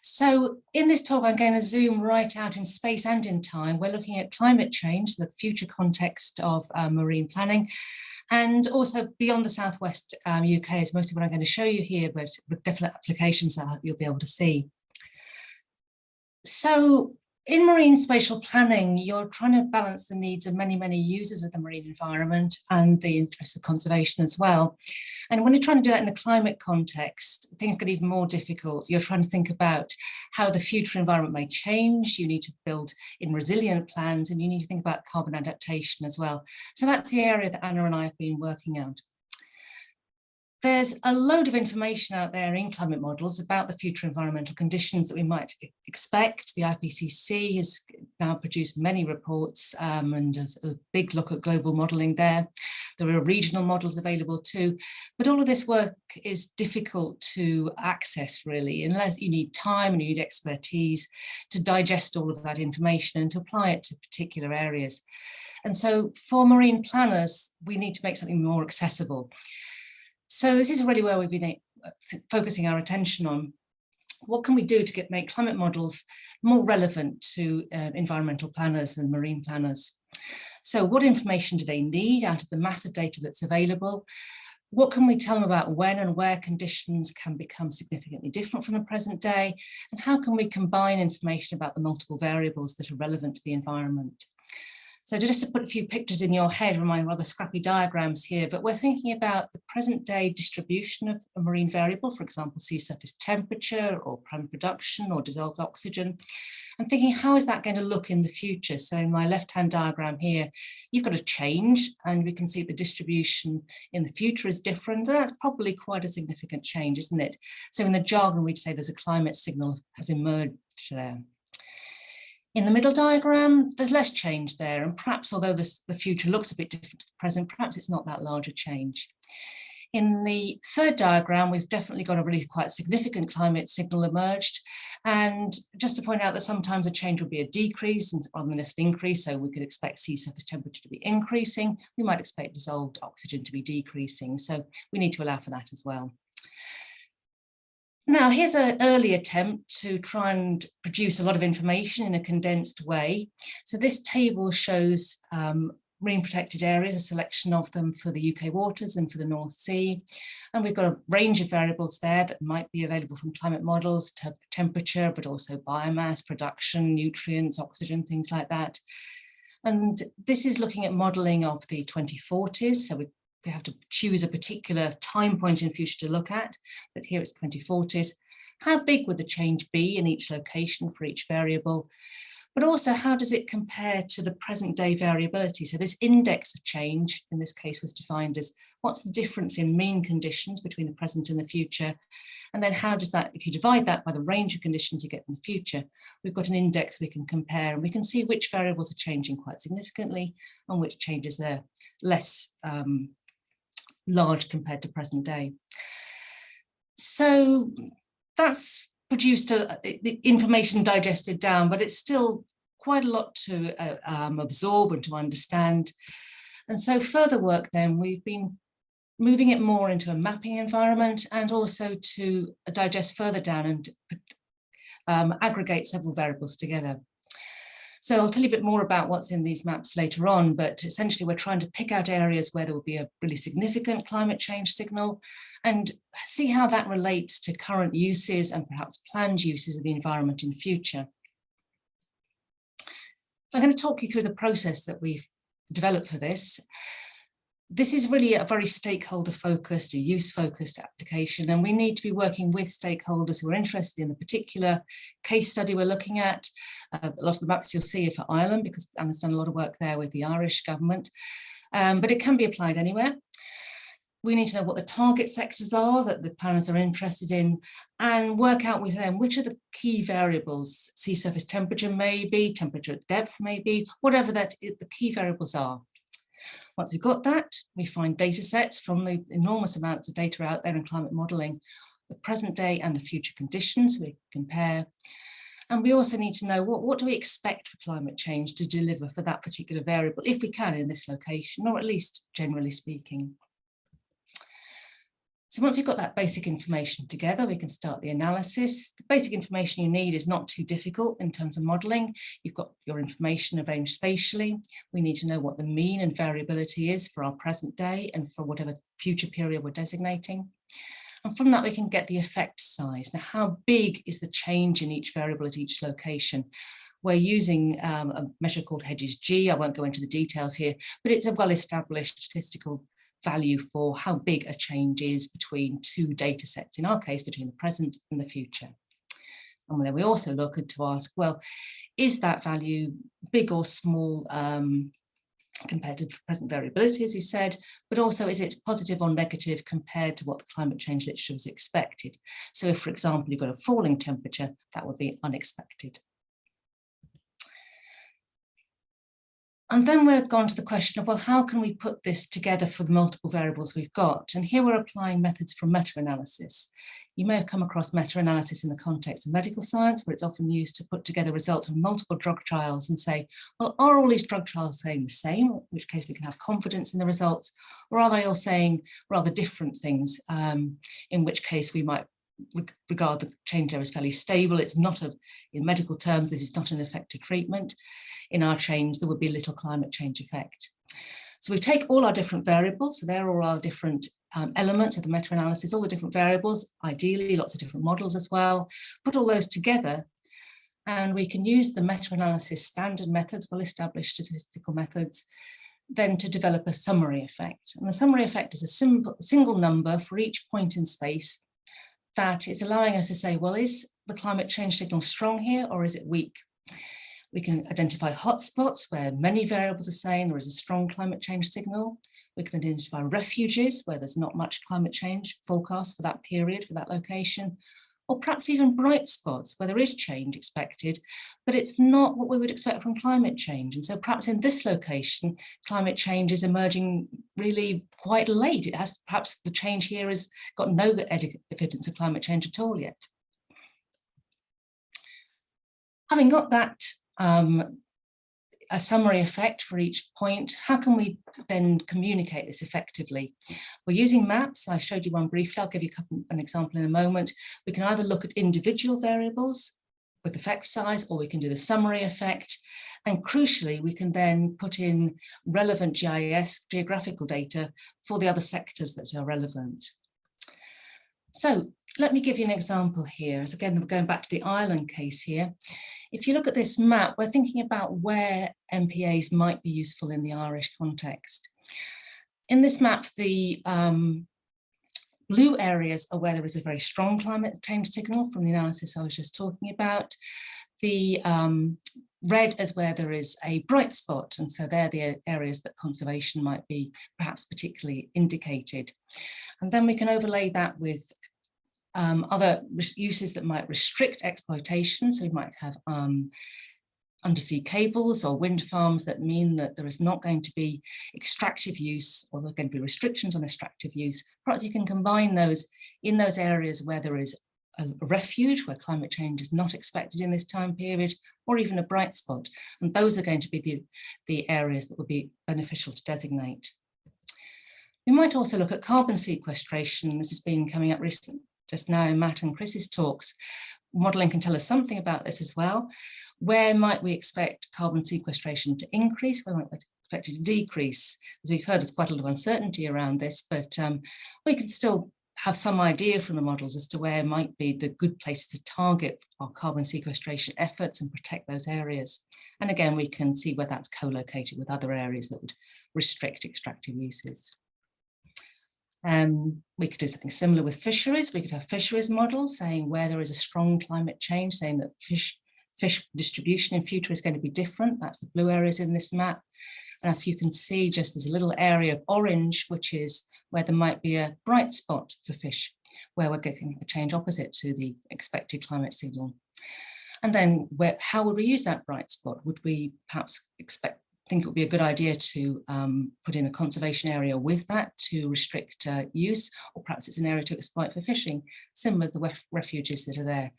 So in this talk, I'm going to zoom right out in space and in time. We're looking at climate change, the future context of marine planning, and also beyond the southwest UK is most of what I'm going to show you here, but with definite applications that I hope you'll be able to see. So in marine spatial planning, you're trying to balance the needs of many, many users of the marine environment and the interests of conservation as well. And when you're trying to do that in a climate context, things get even more difficult. You're trying to think about how the future environment may change. You need to build in resilient plans, and you need to think about carbon adaptation as well. So that's the area that Anna and I have been working out. There's a load of information out there in climate models about the future environmental conditions that we might expect. The IPCC has now produced many reports and there's a big look at global modelling there. There are regional models available too, but all of this work is difficult to access really, unless you need time and you need expertise to digest all of that information and to apply it to particular areas. And so for marine planners, we need to make something more accessible. So this is really where we've been focusing our attention on. What can we do to make climate models more relevant to environmental planners and marine planners? So what information do they need out of the massive data that's available? What can we tell them about when and where conditions can become significantly different from the present day? And how can we combine information about the multiple variables that are relevant to the environment? So just to put a few pictures in your head, remind rather scrappy diagrams here, but we're thinking about the present day distribution of a marine variable, for example, sea surface temperature or prime production or dissolved oxygen, and thinking how is that going to look in the future? So in my left-hand diagram here, you've got a change and we can see the distribution in the future is different. And that's probably quite a significant change, isn't it? So in the jargon, we'd say there's a climate signal has emerged there. In the middle diagram, there's less change there, and perhaps although the future looks a bit different to the present, perhaps it's not that large a change. In the third diagram, we've definitely got a really quite significant climate signal emerged. And just to point out that sometimes a change will be a decrease rather than an increase, so we could expect sea surface temperature to be increasing. We might expect dissolved oxygen to be decreasing, so we need to allow for that as well. Now, here's an early attempt to try and produce a lot of information in a condensed way. So this table shows marine protected areas, a selection of them for the UK waters and for the North Sea. And we've got a range of variables there that might be available from climate models to temperature, but also biomass, production, nutrients, oxygen, things like that. And this is looking at modelling of the 2040s. So we have to choose a particular time point in future to look at, but here it's 2040s. How big would the change be in each location for each variable? But also, how does it compare to the present day variability? So this index of change, in this case, was defined as what's the difference in mean conditions between the present and the future? And then how does that, if you divide that by the range of conditions you get in the future, we've got an index we can compare and we can see which variables are changing quite significantly and which changes are less large compared to present day. So that's produced the information digested down, but it's still quite a lot to absorb and to understand. And so further work then, we've been moving it more into a mapping environment and also to digest further down and aggregate several variables together. So I'll tell you a bit more about what's in these maps later on, but essentially we're trying to pick out areas where there will be a really significant climate change signal and see how that relates to current uses and perhaps planned uses of the environment in future. So I'm going to talk you through the process that we've developed for this. This is really a very stakeholder focused, a use focused application, and we need to be working with stakeholders who are interested in the particular case study we're looking at. A lot of the maps you'll see are for Ireland because Anna's done a lot of work there with the Irish government, but it can be applied anywhere. We need to know what the target sectors are that the planners are interested in and work out with them which are the key variables. Sea surface temperature maybe, temperature at depth maybe, whatever the key variables are. Once we've got that, we find data sets from the enormous amounts of data out there in climate modelling, the present day and the future conditions, we compare. And we also need to know what do we expect for climate change to deliver for that particular variable, if we can in this location, or at least generally speaking. So once we've got that basic information together, we can start the analysis. The basic information you need is not too difficult in terms of modelling. You've got your information arranged spatially. We need to know what the mean and variability is for our present day and for whatever future period we're designating. And from that, we can get the effect size. Now, how big is the change in each variable at each location? We're using a measure called Hedges G. I won't go into the details here, but it's a well-established statistical value for how big a change is between two data sets, in our case, between the present and the future. And then we also look to ask, well, is that value big or small compared to present variability, as we said, but also is it positive or negative compared to what the climate change literature was expected? So if, for example, you've got a falling temperature, that would be unexpected. And then we're gone to the question of, well, how can we put this together for the multiple variables we've got? And here we're applying methods from meta-analysis. You may have come across meta-analysis in the context of medical science, where it's often used to put together results of multiple drug trials and say, well, are all these drug trials saying the same, in which case we can have confidence in the results, or are they all saying rather different things, in which case we might regard the change there as fairly stable. It's not in medical terms, this is not an effective treatment. In our change, there would be little climate change effect. So we take all our different variables, so they're all our different elements of the meta-analysis, all the different variables, ideally lots of different models as well, put all those together, and we can use the meta-analysis standard methods, well-established statistical methods, then to develop a summary effect. And the summary effect is a single number for each point in space that is allowing us to say, well, is the climate change signal strong here or is it weak? We can identify hotspots where many variables are saying there is a strong climate change signal. We can identify refuges where there's not much climate change forecast for that period, for that location, or perhaps even bright spots where there is change expected, but it's not what we would expect from climate change. And so perhaps in this location, climate change is emerging really quite late. It has, perhaps the change here has got no evidence of climate change at all yet. Having got that a summary effect for each point, how can we then communicate this effectively? We're using maps. I showed you one briefly. I'll give you an example in a moment. We can either look at individual variables with effect size, or we can do the summary effect. And crucially, we can then put in relevant GIS, geographical data, for the other sectors that are relevant. So let me give you an example here. As again, we're going back to the Ireland case here. If you look at this map, we're thinking about where MPAs might be useful in the Irish context. In this map, the blue areas are where there is a very strong climate change signal from the analysis I was just talking about. The red is where there is a bright spot, and so they're the areas that conservation might be perhaps particularly indicated. And then we can overlay that with other uses that might restrict exploitation. So we might have undersea cables or wind farms that mean that there is not going to be extractive use, or there are going to be restrictions on extractive use. Perhaps you can combine those in those areas where there is a refuge, where climate change is not expected in this time period, or even a bright spot. And those are going to be the areas that would be beneficial to designate. We might also look at carbon sequestration. This has been coming up recently, just now in Matt and Chris's talks. Modelling can tell us something about this as well. Where might we expect carbon sequestration to increase? Where might we expect it to decrease? As we've heard, there's quite a lot of uncertainty around this, but we can still have some idea from the models as to where might be the good place to target our carbon sequestration efforts and protect those areas. And again, we can see where that's co-located with other areas that would restrict extractive uses. We could do something similar with fisheries. We could have fisheries models saying where there is a strong climate change, saying that fish distribution in future is going to be different. That's the blue areas in this map. And if you can see, just there's a little area of orange, which is where there might be a bright spot for fish, where we're getting a change opposite to the expected climate signal. And then how would we use that bright spot? Would we perhaps think it would be a good idea to put in a conservation area with that to restrict use, or perhaps it's an area to exploit for fishing, similar to the refuges that are there.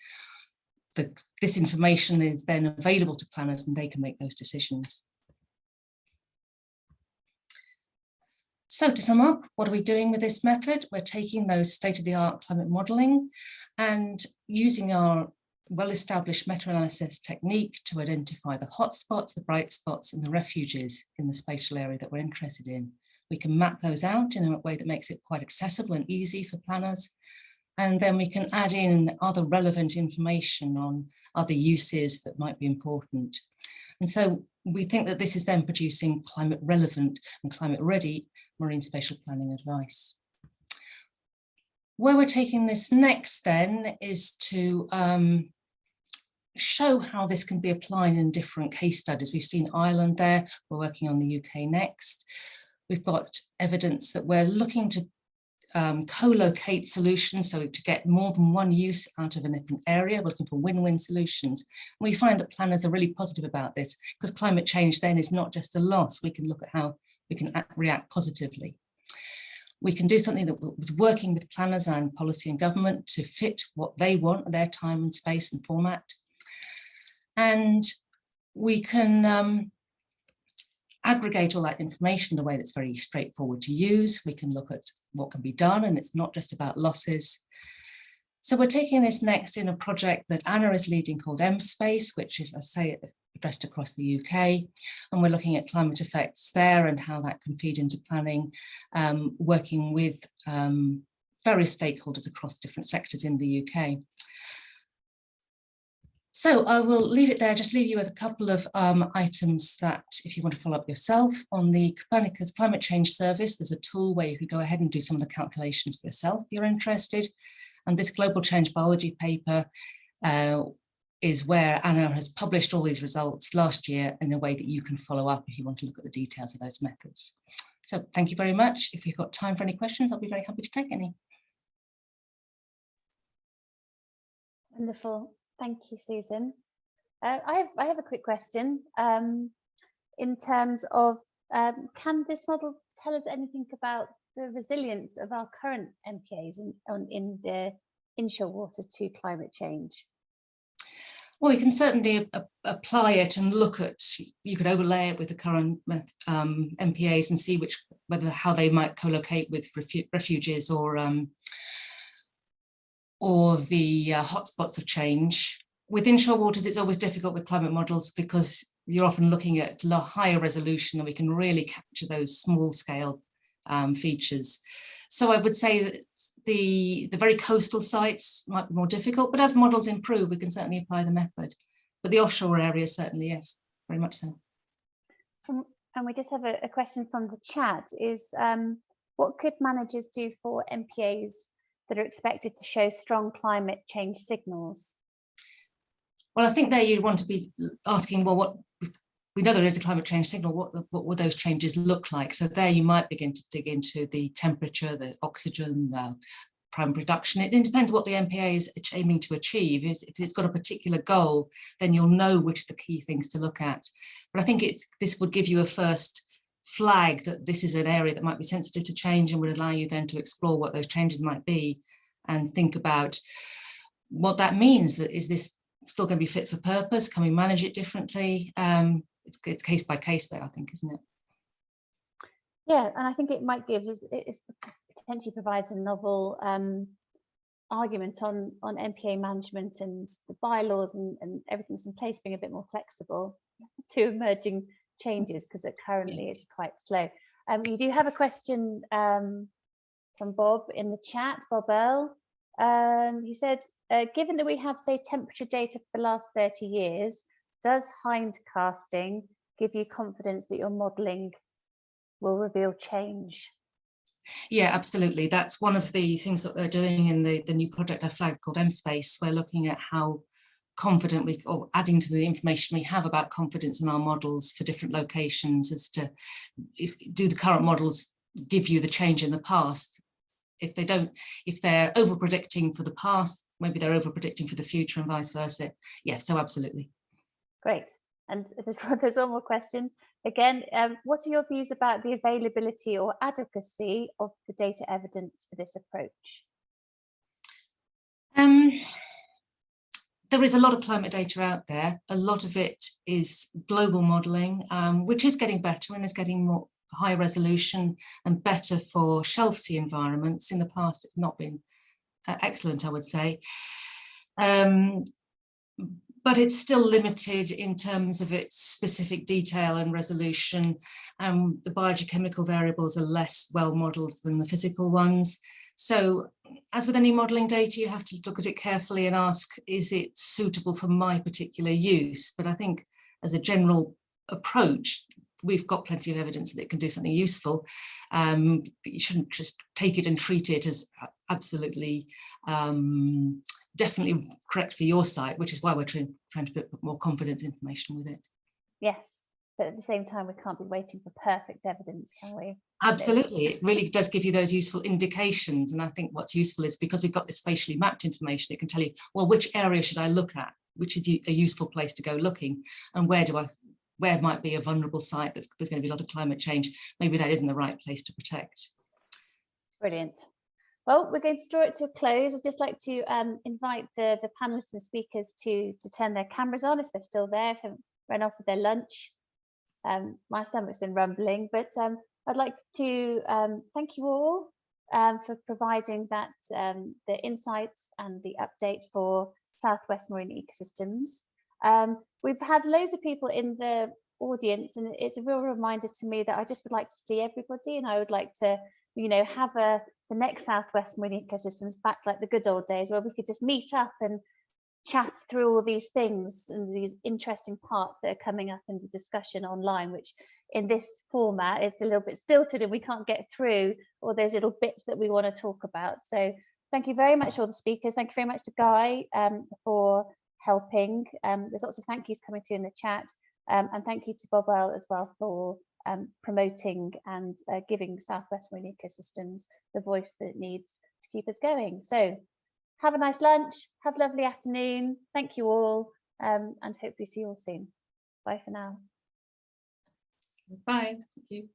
This information is then available to planners and they can make those decisions. So to sum up, what are we doing with this method? We're taking those state-of-the-art climate modelling and using our well-established meta-analysis technique to identify the hotspots, the bright spots, and the refuges in the spatial area that we're interested in. We can map those out in a way that makes it quite accessible and easy for planners. And then we can add in other relevant information on other uses that might be important. And so we think that this is then producing climate relevant and climate ready marine spatial planning advice. Where we're taking this next then is to show how this can be applied in different case studies. We've seen Ireland there, we're working on the UK next. We've got evidence that we're looking to co-locate solutions, so to get more than one use out of a different area. We're looking for win-win solutions. And we find that planners are really positive about this, because climate change then is not just a loss. We can look at how we can react positively. We can do something that was working with planners and policy and government to fit what they want, their time and space and format. And we can aggregate all that information in a way that's very straightforward to use. We can look at what can be done, and it's not just about losses. So we're taking this next in a project that Anna is leading called MSpace, which is, I say, addressed across the UK. And we're looking at climate effects there and how that can feed into planning, working with various stakeholders across different sectors in the UK. So I will leave it there, just leave you with a couple of items that if you want to follow up yourself on the Copernicus Climate Change Service, there's a tool where you can go ahead and do some of the calculations for yourself if you're interested. And this Global Change Biology paper is where Anna has published all these results last year in a way that you can follow up if you want to look at the details of those methods. So thank you very much. If you've got time for any questions, I'll be very happy to take any. Wonderful. Thank you, Susan. I have a quick question. In terms of, can this model tell us anything about the resilience of our current MPAs in the inshore water to climate change? Well, you can certainly apply it and look at, you could overlay it with the current MPAs and see how they might co-locate with refuges or the hotspots of change. With inshore waters, it's always difficult with climate models because you're often looking at higher resolution and we can really capture those small scale features. So I would say that the very coastal sites might be more difficult, but as models improve, we can certainly apply the method. But the offshore areas, certainly, yes, very much so. And we just have a question from the chat is, what could managers do for MPAs that are expected to show strong climate change signals? Well, I think there you'd want to be asking, well, we know there is a climate change signal, what would those changes look like? So there you might begin to dig into the temperature, the oxygen, the primary production. It depends what the MPA is aiming to achieve. If it's got a particular goal, then you'll know which are the key things to look at. But I think this would give you a first flag that this is an area that might be sensitive to change and would allow you then to explore what those changes might be and think about what that means. Is this still going to be fit for purpose? Can we manage it differently? It's case by case there, I think, isn't it? Yeah, and I think it might give us, it potentially provides a novel argument on MPA management and the bylaws and everything's in place being a bit more flexible to emerging changes, because currently it's quite slow. You do have a question from Bob in the chat, Bob Earl. He said, given that we have, say, temperature data for the last 30 years, does hindcasting give you confidence that your modelling will reveal change? Yeah, absolutely. That's one of the things that we're doing in the new project I flagged called MSpace. We're looking at how confident we, or adding to the information we have about confidence in our models for different locations, as to do the current models give you the change in the past. If they don't, if they're over predicting for the past, maybe they're over predicting for the future and vice versa. Yeah, so absolutely. Great. And there's one more question. Again, what are your views about the availability or adequacy of the data evidence for this approach? There is a lot of climate data out there. A lot of it is global modelling, which is getting better and is getting more high resolution and better for shelf sea environments. In the past, it's not been excellent, I would say. But it's still limited in terms of its specific detail and resolution. The biogeochemical variables are less well modelled than the physical ones. So as with any modelling data, you have to look at it carefully and ask, is it suitable for my particular use? But I think as a general approach, we've got plenty of evidence that it can do something useful, but you shouldn't just take it and treat it as absolutely definitely correct for your site, which is why we're trying to put more confidence information with it. Yes, but at the same time, we can't be waiting for perfect evidence, can we? Absolutely, it really does give you those useful indications. And I think what's useful is because we've got this spatially mapped information, it can tell you, well, which area should I look at? Which is a useful place to go looking? And where might be a vulnerable site there's going to be a lot of climate change? Maybe that isn't the right place to protect. Brilliant. Well, we're going to draw it to a close. I'd just like to invite the panelists and speakers to turn their cameras on if they're still there, if they haven't run off with their lunch. My stomach's been rumbling, but I'd like to thank you all for providing that the insights and the update for Southwest Marine Ecosystems. We've had loads of people in the audience, and it's a real reminder to me that I just would like to see everybody, and I would like to, you know, have the next Southwest Marine Ecosystems back like the good old days, where we could just meet up and chat through all these things and these interesting parts that are coming up in the discussion online, which in this format it's a little bit stilted and we can't get through all those little bits that we want to talk about. So thank you very much, all the speakers. Thank you very much to Guy for helping. There's lots of thank yous coming through in the chat, and thank you to Bob Earl as well for promoting and giving Southwest Marine Ecosystems the voice that it needs to keep us going. So have a nice lunch, have a lovely afternoon. Thank you all, and hopefully see you all soon. Bye for now. Bye. Thank you.